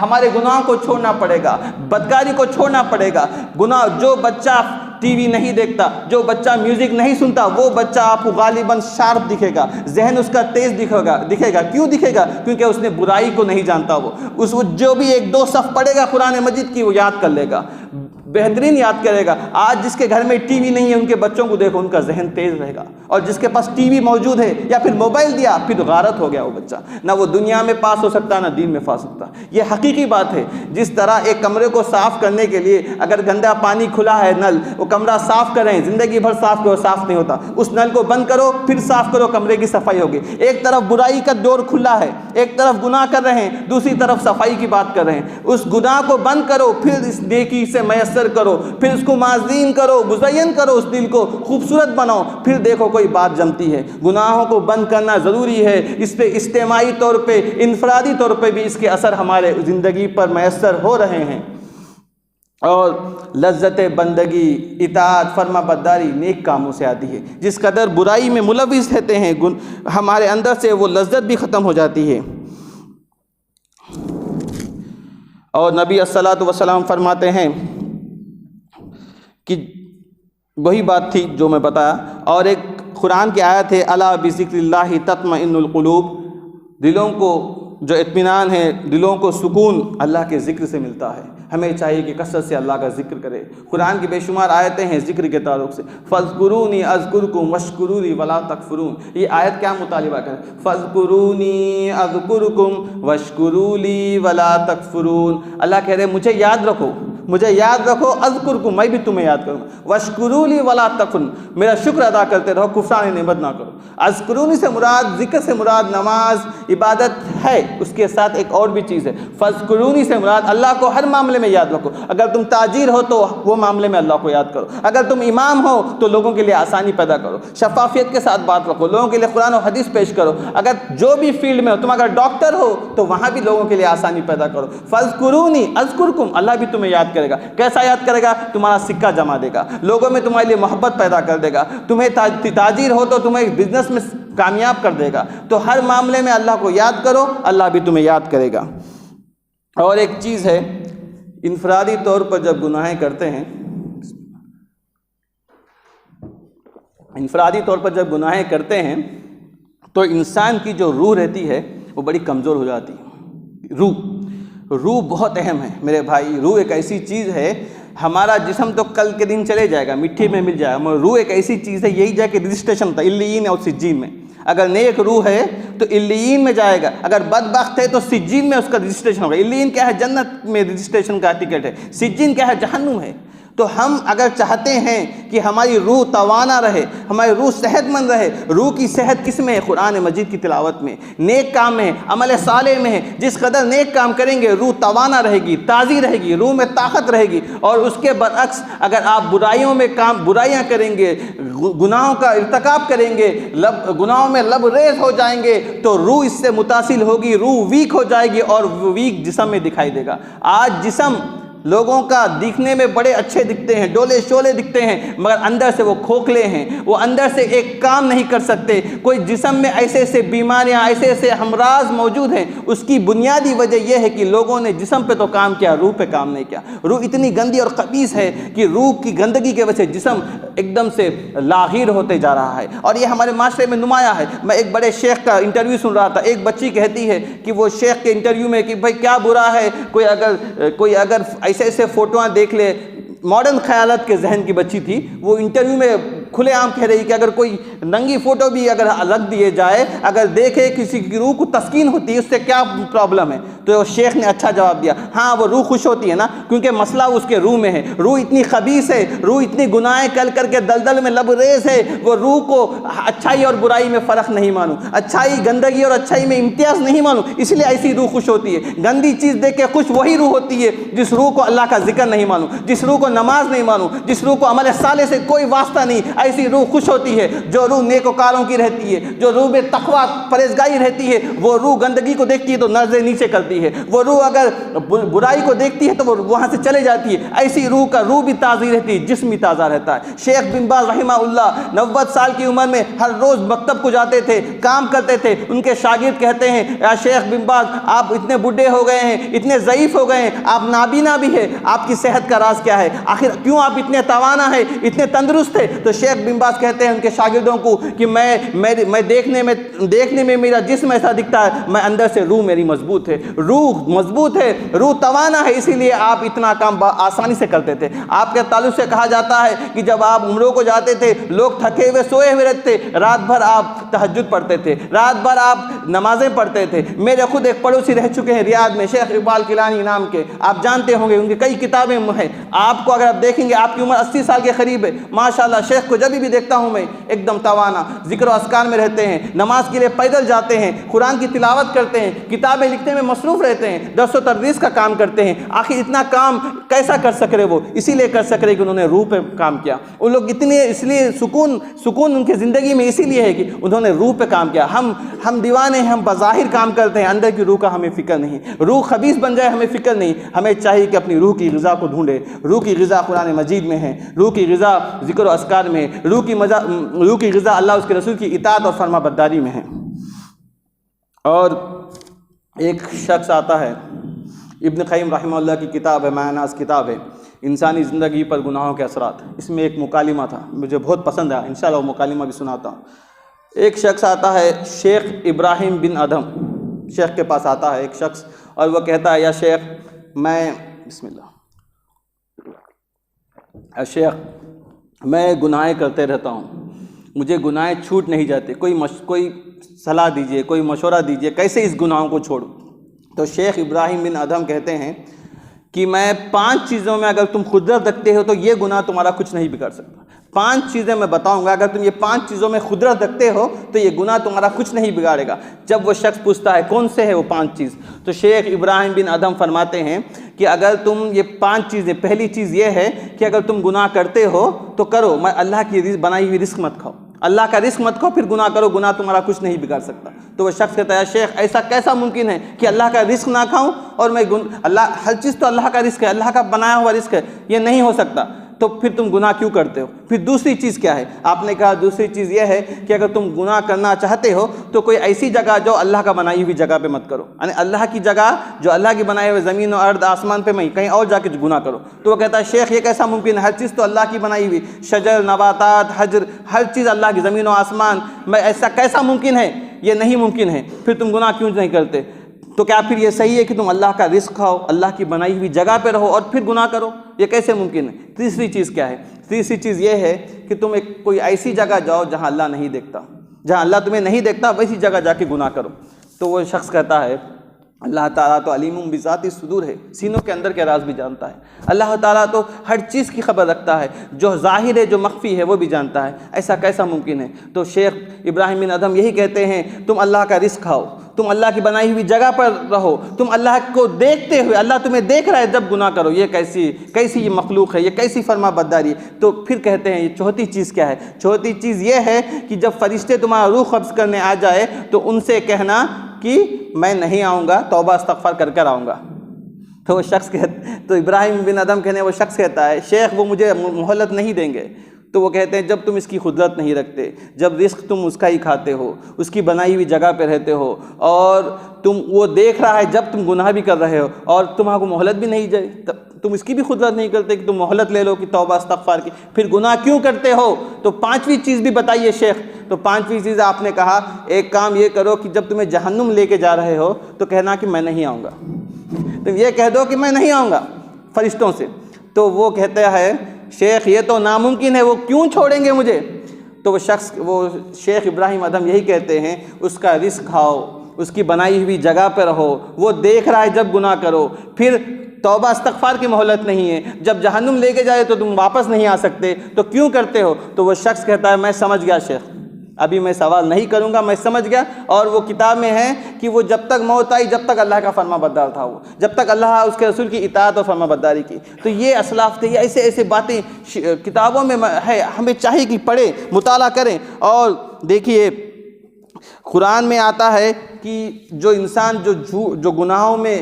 ہمارے گناہوں کو چھوڑنا پڑے گا، بدکاری کو چھوڑنا پڑے گا. گناہ، جو بچہ ٹی وی نہیں دیکھتا، جو بچہ میوزک نہیں سنتا، وہ بچہ آپ کو غالباً شارپ دکھے گا، ذہن اس کا تیز دکھے گا. کیوں دکھے گا؟ کیونکہ اس نے برائی کو نہیں جانتا. وہ جو بھی ایک دو صف پڑھے گا قرآن مجید کی وہ یاد کر لے گا، بہترین یاد کرے گا. آج جس کے گھر میں ٹی وی نہیں ہے ان کے بچوں کو دیکھو، ان کا ذہن تیز رہے گا. اور جس کے پاس ٹی وی موجود ہے یا پھر موبائل دیا پھر غارت ہو گیا وہ بچہ. نہ وہ دنیا میں پاس ہو سکتا نہ دین میں پاس سکتا. یہ حقیقی بات ہے. جس طرح ایک کمرے کو صاف کرنے کے لیے اگر گندا پانی کھلا ہے نل، وہ کمرہ صاف کریں، زندگی بھر صاف کرو، صاف نہیں ہوتا. اس نل کو بند کرو پھر صاف کرو، کمرے کی صفائی ہوگی. ایک طرف برائی کا ڈور کھلا ہے، ایک طرف گناہ کر رہے ہیں، دوسری طرف صفائی کی بات کر رہے ہیں. اس گناہ کو بند کرو، پھر اس نیکی سے میسر کرو، پھر اس کو معزین کرو، مزین کرو، اس دل کو خوبصورت بناؤ، پھر دیکھو کوئی بات جمتی ہے. گناہوں کو بند کرنا ضروری ہے. اس پہ اجتماعی طور پہ، انفرادی طور پہ بھی اس کے اثر ہمارے زندگی پر میسر ہو رہے ہیں. اور لذت بندگی، اطاعت، فرما برداری نیک کاموں سے آتی ہے۔ جس قدر برائی میں ملوث رہتے ہیں ہمارے اندر سے وہ لذت بھی ختم ہو جاتی ہے۔ اور نبی الصلاۃ والسلام فرماتے ہیں کہ وہی بات تھی جو میں بتایا، اور ایک قرآن کی آیت ہے، الا بذکر اللہ تطمئن القلوب، دلوں کو جو اطمینان ہے، دلوں کو سکون اللہ کے ذکر سے ملتا ہے۔ ہمیں چاہیے کہ کثرت سے اللہ کا ذکر کرے۔ قرآن کی بے شمار آیتیں ہیں ذکر کے تعلق سے، فاذکرونی اذکرکم واشکروا لی ولا تکفرون۔ یہ آیت کیا مطالبہ کرے؟ فاذکرونی اذکرکم واشکروا لی ولا تکفرون۔ اللہ کہہ رہے مجھے یاد رکھو، مجھے یاد رکھو، اذکرکم میں بھی تمہیں یاد کروں، واشکروا لی ولا تکفرون میرا شکر ادا کرتے رہو، کفران نعمت نہ کرو۔ اذکرونی سے مراد، ذکر سے مراد نماز عبادت ہے، اس کے ساتھ ایک اور بھی چیز ہے، فاذکرونی سے مراد اللہ کو ہر معاملے میں یاد رکھو۔ اگر تم تاجر ہو تو وہ معاملے میں اللہ کو یاد کرو، اگر تم امام ہو تو لوگوں کے لیے آسانی پیدا کرو، شفافیت کے ساتھ بات رکھو، لوگوں کے لیے قرآن و حدیث پیش کرو۔ اگر جو بھی فیلڈ میں ہو، تم اگر ڈاکٹر ہو تو وہاں بھی لوگوں کے لیے آسانی پیدا کرو۔ فاذکرونی اذکرکم، اللہ بھی تمہیں یاد کرے گا۔ کیسا یاد کرے گا؟ تمہارا سکہ جما دے گا، لوگوں میں تمہارے لیے محبت پیدا کر دے گا، تمہیں تاجر ہو تو تمہیں بزنس میں کامیاب کر دے گا۔ تو ہر معاملے میں اللہ کو یاد کرو، اللہ بھی تمہیں یاد کرے گا۔ اور ایک چیز ہے، انفرادی طور پر جب گناہیں کرتے ہیں، انفرادی طور پر جب گناہیں کرتے ہیں تو انسان کی جو روح رہتی ہے وہ بڑی کمزور ہو جاتی ہے۔ روح بہت اہم ہے میرے بھائی۔ روح ایک ایسی چیز ہے، ہمارا جسم تو کل کے دن چلے جائے گا، مٹی میں مل جائے گا، مگر روح ایک ایسی چیز ہے، یہی جا کے رجسٹریشن ہوتا ہے علیین اور سجین میں۔ اگر نیک روح ہے تو علیین میں جائے گا، اگر بدبخت ہے تو سجین میں اس کا رجسٹریشن ہوگا۔ علیین کیا ہے؟ جنت میں رجسٹریشن کا ٹکٹ ہے، سجین کیا ہے؟ جہنم ہے۔ تو ہم اگر چاہتے ہیں کہ ہماری روح توانا رہے، ہماری روح صحت مند رہے، روح کی صحت کس میں ہے؟ قرآن مجید کی تلاوت میں، نیک کام میں، عمل صالح میں ہے۔ جس قدر نیک کام کریں گے روح توانا رہے گی، تازی رہے گی، روح میں طاقت رہے گی۔ اور اس کے برعکس اگر آپ برائیاں کریں گے، گناہوں کا ارتکاب کریں گے، گناہوں میں لبریز ہو جائیں گے تو روح اس سے متاثر ہوگی، روح ویک ہو جائے گی اور ویک جسم میں دکھائی دے گا۔ آج جسم لوگوں کا دکھنے میں بڑے اچھے دکھتے ہیں، ڈولے شولے دکھتے ہیں، مگر اندر سے وہ کھوکھلے ہیں، وہ اندر سے ایک کام نہیں کر سکتے۔ کوئی جسم میں ایسے ایسے بیماریاں، ایسے ایسے امراض موجود ہیں، اس کی بنیادی وجہ یہ ہے کہ لوگوں نے جسم پہ تو کام کیا، روح پہ کام نہیں کیا۔ روح اتنی گندی اور خبیث ہے کہ روح کی گندگی کی وجہ سے جسم ایک دم سے لاغیر ہوتے جا رہا ہے، اور یہ ہمارے معاشرے میں نمایاں ہے۔ میں ایک بڑے شیخ کا انٹرویو سن رہا تھا، ایک بچی کہتی ہے کہ وہ شیخ کے انٹرویو میں کہ بھائی کیا برا ہے، کوئی اگر ایسے ایسے فوٹواں دیکھ لے، ماڈرن خیالات کے ذہن کی بچی تھی، وہ انٹرویو میں کھلے عام کہہ رہی کہ اگر کوئی ننگی فوٹو بھی اگر رکھ دیے جائے، اگر دیکھے کسی کی روح کو تسکین ہوتی ہے، اس سے کیا پرابلم ہے؟ تو شیخ نے اچھا جواب دیا، ہاں وہ روح خوش ہوتی ہے نا، کیونکہ مسئلہ اس کے روح میں ہے۔ روح اتنی خبیث ہے، روح اتنی گناہیں کر کے دلدل میں لبریز ہے، وہ روح کو اچھائی اور برائی میں فرق نہیں مانوں، اچھائی گندگی اور اچھائی میں امتیاز نہیں مانوں، اس لیے ایسی روح خوش ہوتی ہے۔ گندی چیز دیکھ کے خوش وہی روح ہوتی ہے جس روح کو اللہ کا ذکر نہیں مانوں، جس روح کو نماز نہیں مانوں، جس روح کو عمل صالح سے کوئی واسطہ نہیں، ایسی روح خوش ہوتی ہے۔ جو روح نیکوکاروں کی رہتی ہے، جو روح میں تقویٰ پرہیزگاری رہتی ہے، وہ روح گندگی کو دیکھتی ہے تو نظریں نیچے کرتی ہے، وہ روح اگر برائی کو دیکھتی ہے تو وہ وہاں سے چلے جاتی ہے۔ ایسی روح کا روح بھی تازی رہتی ہے، جسم بھی تازہ رہتا ہے۔ شیخ بن باز رحمہ اللہ 90 سال کی عمر میں ہر روز مکتب کو جاتے تھے، کام کرتے تھے۔ ان کے شاگرد کہتے ہیں یا شیخ بن باز آپ اتنے بڈھے ہو گئے ہیں، اتنے ضعیف ہو گئے ہیں، آپ نابینا بھی ہے، آپ کی صحت کا راز کیا ہے؟ آخر کیوں آپ اتنے توانا ہے، اتنے تندرست ہے؟ تو شیخ بن باز کہتے ہیں ان کے شاگردوں کو کہ میں دیکھنے میں میرا جسم ایسا دکھتا ہے، میں اندر سے روح میری مضبوط ہے، روح مضبوط ہے، روح توانا ہے، اسی لیے آپ اتنا کام آسانی سے کرتے تھے۔ آپ کے تعلق سے کہا جاتا ہے کہ جب آپ عمروں کو جاتے تھے، لوگ تھکے ہوئے سوئے ہوئے رہتے، رات بھر آپ تہجد پڑھتے تھے، رات بھر آپ نمازیں پڑھتے تھے۔ میرے خود ایک پڑوسی رہ چکے ہیں ریاض میں، شیخ اقبال کیلانی نام کے، آپ جانتے ہوں گے، ان کی کئی کتابیں ہیں۔ آپ کو اگر آپ دیکھیں گے، آپ کی عمر 80 سال کے قریب ہے، ماشاءاللہ شیخ کو جب بھی دیکھتا ہوں میں ایک دم توانا، ذکر و اذکار میں رہتے ہیں، نماز کے لیے پیدل جاتے ہیں، قرآن کی تلاوت کرتے ہیں، کتابیں لکھنے میں مصروف رہتے ہیں، درس و تدریس کا کام کرتے ہیں۔ آخر اتنا کام کیسا کر سک رہے؟ وہ اسی لیے کر سک رہے کہ انہوں نے روح پہ کام کیا۔ ان لوگ اتنے اس لیے سکون ان کی زندگی میں اسی لیے ہے کہ انہوں نے روح پہ کام کیا۔ ہم دیوانے ہیں، ہم بظاہر کام کرتے ہیں، اندر کی روح کا ہمیں فکر نہیں، روح خبیث بن جائے ہمیں فکر نہیں۔ ہمیں چاہیے کہ اپنی روح کی غذا کو ڈھونڈے۔ روح کی غذا قرآن مجید میں ہے، روح کی غذا ذکر و اذکار میں ہے، روح کی غذا اللہ اس کے رسول کی اطاعت اور فرما برداری میں ہے۔ اور ایک شخص آتا ہے، ابن قیم رحمہ اللہ کی کتاب ہے، ماہ ناز کتاب ہے، انسانی زندگی پر گناہوں کے اثرات۔ اس میں ایک مکالمہ تھا، مجھے بہت پسند آیا، انشاءاللہ وہ مکالمہ بھی سناتا ہوں۔ ایک شخص آتا ہے، شیخ ابراہیم بن ادھم، شیخ کے پاس آتا ہے ایک شخص، اور وہ کہتا ہے یا شیخ میں بسم اللہ شیخ میں گناہیں کرتے رہتا ہوں، مجھے گناہیں چھوٹ نہیں جاتے، کوئی صلاح دیجئے، کوئی مشورہ دیجئے، کیسے اس گناہوں کو چھوڑوں؟ تو شیخ ابراہیم بن ادھم کہتے ہیں کہ میں 5 چیزوں میں اگر تم قدرت رکھتے ہو تو یہ گناہ تمہارا کچھ نہیں بگاڑ سکتا۔ 5 چیزیں میں بتاؤں گا، اگر تم یہ 5 چیزوں میں قدرت رکھتے ہو تو یہ گناہ تمہارا کچھ نہیں بگاڑے گا۔ جب وہ شخص پوچھتا ہے کون سے ہے وہ 5 چیز، تو شیخ ابراہیم بن ادھم فرماتے ہیں کہ اگر تم یہ 5 چیزیں، پہلی چیز یہ ہے کہ اگر تم گناہ کرتے ہو تو کرو، میں اللہ کی بنائی ہوئی رزق مت کھاؤ، اللہ کا رزق مت کھاؤ، پھر گناہ کرو، گناہ تمہارا کچھ نہیں بگاڑ سکتا۔ تو وہ شخص کہتا ہے شیخ ایسا کیسا ممکن ہے کہ اللہ کا رزق نہ کھاؤں اور میں ہر چیز تو اللہ کا رزق ہے، اللہ کا بنایا ہوا رزق ہے، یہ نہیں ہو سکتا، تو پھر تم گناہ کیوں کرتے ہو؟ پھر دوسری چیز کیا ہے؟ آپ نے کہا دوسری چیز یہ ہے کہ اگر تم گناہ کرنا چاہتے ہو تو کوئی ایسی جگہ جو اللہ کا بنائی ہوئی جگہ پہ مت کرو، یعنی اللہ کی جگہ جو اللہ کی بنائے ہوئے زمین و ارض آسمان پہ میں کہیں اور جا کے گناہ کرو۔ تو وہ کہتا ہے شیخ یہ کیسا ممکن ہے؟ ہر چیز تو اللہ کی بنائی ہوئی، شجر، نباتات، حجر، ہر چیز اللہ کی، زمین و آسمان، میں ایسا کیسا ممکن ہے؟ یہ نہیں ممکن ہے، پھر تم گناہ کیوں نہیں کرتے؟ تو کیا پھر یہ صحیح ہے کہ تم اللہ کا رزق کھاؤ، اللہ کی بنائی ہوئی جگہ پہ رہو اور پھر گناہ کرو؟ یہ کیسے ممکن ہے؟ تیسری چیز کیا ہے؟ تیسری چیز یہ ہے کہ تم کوئی ایسی جگہ جاؤ جہاں اللہ نہیں دیکھتا، جہاں اللہ تمہیں نہیں دیکھتا ویسی جگہ جا کے گناہ کرو۔ تو وہ شخص کہتا ہے اللہ تعالیٰ تو علیم بذات الصدور ہے، سینوں کے اندر کے راز بھی جانتا ہے، اللہ تعالیٰ تو ہر چیز کی خبر رکھتا ہے، جو ظاہر ہے جو مخفی ہے وہ بھی جانتا ہے، ایسا کیسا ممکن ہے؟ تو شیخ ابراہیم بن ادھم یہی کہتے ہیں تم اللہ کا رزق کھاؤ، تم اللہ کی بنائی ہوئی جگہ پر رہو، تم اللہ کو دیکھتے ہوئے، اللہ تمہیں دیکھ رہا ہے جب گناہ کرو، یہ کیسی یہ مخلوق ہے، یہ کیسی فرما برداری ہے؟ تو پھر کہتے ہیں یہ چوتھی چیز کیا ہے؟ چوتھی چیز یہ ہے کہ جب فرشتے تمہارا روح قبض کرنے آ جائے تو ان سے کہنا کہ میں نہیں آؤں گا، توبہ استغفار کر آؤں گا۔ تو وہ شخص تو ابراہیم بن ادھم وہ شخص کہتا ہے شیخ وہ مجھے مہلت نہیں دیں گے۔ تو وہ کہتے ہیں جب تم اس کی قدرت نہیں رکھتے، جب رزق تم اس کا ہی کھاتے ہو، اس کی بنائی ہوئی جگہ پہ رہتے ہو، اور وہ دیکھ رہا ہے جب تم گناہ بھی کر رہے ہو، اور تمہارا کو مہلت بھی نہیں جائے، تم اس کی بھی قدرت نہیں کرتے کہ تم مہلت لے لو کہ توبہ استغفار کی، پھر گناہ کیوں کرتے ہو؟ تو 5ویں چیز بھی بتائیے شیخ۔ تو 5ویں چیز آپ نے کہا ایک کام یہ کرو کہ جب تمہیں جہنم لے کے جا رہے ہو تو کہنا کہ میں نہیں آؤں گا، تم یہ کہہ دو کہ میں نہیں آؤں گا فرشتوں سے۔ تو وہ کہتا ہے شیخ یہ تو ناممکن ہے، وہ کیوں چھوڑیں گے مجھے؟ تو وہ شیخ ابراہیم ادھم یہی کہتے ہیں اس کا رزق کھاؤ، اس کی بنائی ہوئی جگہ پہ رہو، وہ دیکھ رہا ہے جب گناہ کرو، پھر توبہ استغفار کی مہلت نہیں ہے، جب جہنم لے کے جائے تو تم واپس نہیں آ سکتے، تو کیوں کرتے ہو؟ تو وہ شخص کہتا ہے میں سمجھ گیا شیخ، ابھی میں سوال نہیں کروں گا، میں سمجھ گیا۔ اور وہ کتاب میں ہے کہ وہ جب تک موت آئی جب تک اللہ کا فرما بردار تھا، وہ جب تک اللہ اس کے رسول کی اطاعت اور فرما برداری کی۔ تو یہ اسلاف تھے، یہ ایسے باتیں کتابوں میں ہے، ہمیں چاہیے کہ پڑھیں، مطالعہ کریں۔ اور دیکھیے قرآن میں آتا ہے کہ جو انسان جو گناہوں میں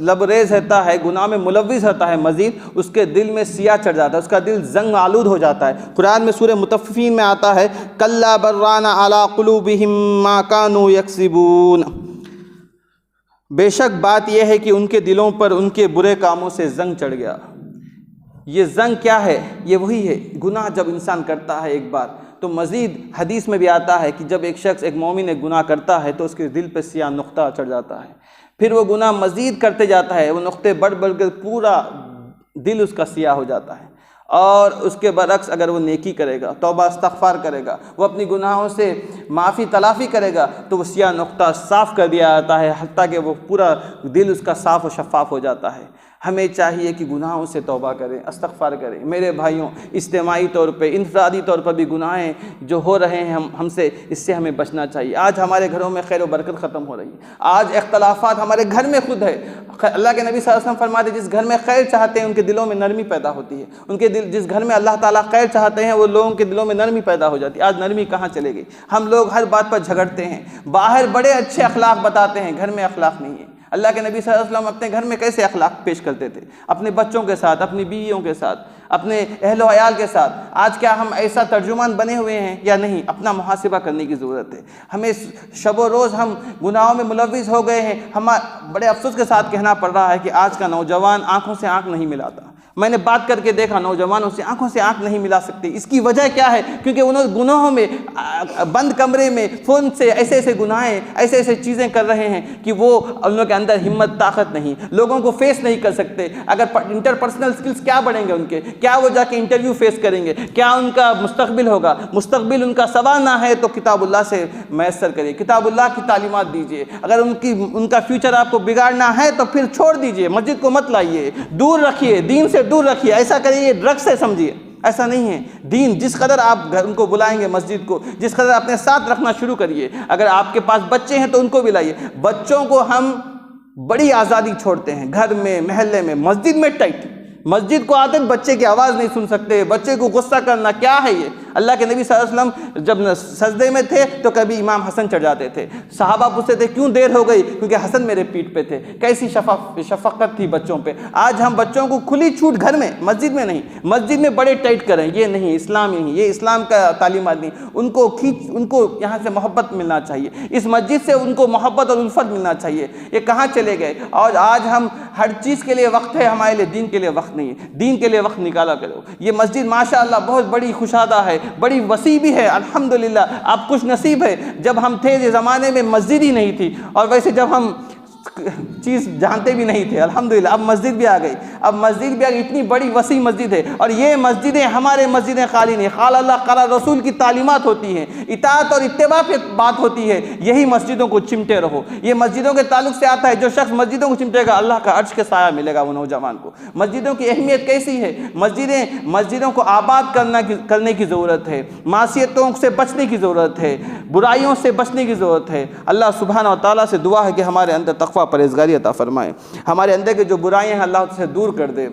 لبریز رہتا ہے، گناہ میں ملوث رہتا ہے، مزید اس کے دل میں سیاہ چڑھ جاتا ہے، اس کا دل زنگ آلود ہو جاتا ہے۔ قرآن میں سورہ مطففین میں آتا ہے کلا بران علی قلوبہم ما کانوا یکسبون، بے شک بات یہ ہے کہ ان کے دلوں پر ان کے برے کاموں سے زنگ چڑھ گیا۔ یہ زنگ کیا ہے؟ یہ وہی ہے گناہ جب انسان کرتا ہے ایک بار تو مزید حدیث میں بھی آتا ہے کہ جب ایک شخص ایک مومن ایک گناہ کرتا ہے تو اس کے دل پہ سیاہ نقطہ چڑھ جاتا ہے، پھر وہ گناہ مزید کرتے جاتا ہے، وہ نقطے بڑھ کر پورا دل اس کا سیاہ ہو جاتا ہے۔ اور اس کے برعکس اگر وہ نیکی کرے گا، توبہ استغفار کرے گا، وہ اپنی گناہوں سے معافی تلافی کرے گا تو وہ سیاہ نقطہ صاف کر دیا جاتا ہے، حتیٰ کہ وہ پورا دل اس کا صاف و شفاف ہو جاتا ہے۔ ہمیں چاہیے کہ گناہوں سے توبہ کریں، استغفار کریں۔ میرے بھائیوں، اجتماعی طور پہ، انفرادی طور پر بھی گناہیں جو ہو رہے ہیں ہم سے، اس سے ہمیں بچنا چاہیے۔ آج ہمارے گھروں میں خیر و برکت ختم ہو رہی ہے، آج اختلافات ہمارے گھر میں خود ہے۔ اللہ کے نبی صلی اللہ علیہ وسلم فرماتے ہیں جس گھر میں خیر چاہتے ہیں ان کے دلوں میں نرمی پیدا ہوتی ہے، ان کے جس گھر میں اللہ تعالیٰ خیر چاہتے ہیں وہ لوگوں کے دلوں میں نرمی پیدا ہو جاتی ہے۔ آج نرمی کہاں چلے گئی؟ ہم لوگ ہر بات پر جھگڑتے ہیں، باہر بڑے اچھے اخلاق بتاتے ہیں، گھر میں اخلاق نہیں ہے۔ اللہ کے نبی صلی اللہ علیہ وسلم اپنے گھر میں کیسے اخلاق پیش کرتے تھے؟ اپنے بچوں کے ساتھ، اپنی بیویوں کے ساتھ، اپنے اہل و عیال کے ساتھ۔ آج کیا ہم ایسا ترجمان بنے ہوئے ہیں یا نہیں؟ اپنا محاسبہ کرنے کی ضرورت ہے۔ ہمیں شب و روز ہم گناہوں میں ملوث ہو گئے ہیں۔ بڑے افسوس کے ساتھ کہنا پڑ رہا ہے کہ آج کا نوجوان آنکھوں سے آنکھ نہیں ملاتا۔ میں نے بات کر کے دیکھا، نوجوانوں سے آنکھوں سے آنکھ نہیں ملا سکتے۔ اس کی وجہ کیا ہے؟ کیونکہ انہوں گناہوں میں بند کمرے میں فون سے ایسے گناہیں، ایسے چیزیں کر رہے ہیں کہ وہ ان لوگوں کے اندر ہمت طاقت نہیں، لوگوں کو فیس نہیں کر سکتے۔ اگر انٹرپرسنل سکلز کیا بڑھیں گے ان کے؟ کیا وہ جا کے انٹرویو فیس کریں گے؟ کیا ان کا مستقبل ہوگا؟ مستقبل ان کا سنوارنا ہے تو کتاب اللہ سے میسر کریے، کتاب اللہ کی تعلیمات دیجیے۔ اگر ان کا فیوچر آپ کو بگاڑنا ہے تو پھر چھوڑ دیجیے، مسجد کو مت لائیے، دور رکھیے، دین سے دور رکھیے۔ ایسا کریے ڈرگ سے سمجھیے، ایسا نہیں ہے۔ دین جس قدر آپ ان کو بلائیں گے مسجد کو، جس قدر اپنے ساتھ رکھنا شروع کریے۔ اگر آپ کے پاس بچے ہیں تو ان کو بھی لائیے۔ بچوں کو ہم بڑی آزادی چھوڑتے ہیں، گھر میں، محلے میں، مسجد میں ٹائٹ۔ مسجد کو آتے بچے کی آواز نہیں سن سکتے، بچے کو غصہ کرنا، کیا ہے یہ؟ اللہ کے نبی صلی اللہ علیہ وسلم جب سجدے میں تھے تو کبھی امام حسن چڑھ جاتے تھے، صحابہ پوچھتے تھے کیوں دیر ہو گئی؟ کیونکہ حسن میرے پیٹھ پہ تھے۔ کیسی شفقت تھی بچوں پہ۔ آج ہم بچوں کو کھلی چھوٹ، گھر میں، مسجد میں نہیں، مسجد میں بڑے ٹائٹ کریں، یہ نہیں، اسلام نہیں، یہ اسلام کا تعلیمات نہیں۔ ان کو یہاں سے محبت ملنا چاہیے، اس مسجد سے ان کو محبت اور الفت ملنا چاہیے۔ یہ کہاں چلے گئے؟ اور آج ہم ہر چیز کے لیے وقت ہے، ہمارے لیے دین کے لیے وقت نہیں ہے۔ دین کے لیے وقت نکالا کرو۔ یہ مسجد ماشاءاللہ بہت بڑی خوشادہ ہے، بڑی وسیع بھی ہے، الحمدللہ آپ خوش نصیب ہے۔ جب ہم تھے اس زمانے میں مسجد ہی نہیں تھی، اور ویسے جب ہم چیز جانتے بھی نہیں تھے، الحمدللہ اب مسجد بھی آ گئی، اب مسجد بھی آ گئی، اتنی بڑی وسیع مسجد ہے۔ اور یہ مسجدیں ہمارے مسجدیں خالی نہیں، قال اللہ قال رسول کی تعلیمات ہوتی ہیں، اطاعت اور اتباع پہ بات ہوتی ہے۔ یہی مسجدوں کو چمٹے رہو۔ یہ مسجدوں کے تعلق سے آتا ہے، جو شخص مسجدوں کو چمٹے گا اللہ کا عرش کے سایہ ملے گا وہ نوجوان کو۔ مسجدوں کی اہمیت کیسی ہے؟ مسجدوں کو آباد کرنے کی ضرورت ہے، معصیتوں سے بچنے کی ضرورت ہے، برائیوں سے بچنے کی ضرورت ہے۔ اللہ سبحانہ و تعالیٰ سے دعا ہے کہ ہمارے اندر تقویٰ پرہیزگاری عطا فرمائے، ہمارے اندر کے جو برائیاں ہیں اللہ سے دور کر دے۔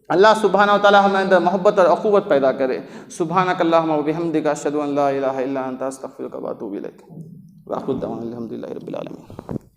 اللہ سبحانہ و تعالیٰ ہمارے اندر محبت اور اخوت پیدا کرے۔ سبحانک اللہم و بحمدک، اشہد ان لا الہ الا انت، استغفرک و اتوب الیک۔ وآخر دعوانا الحمدللہ رب العالمین۔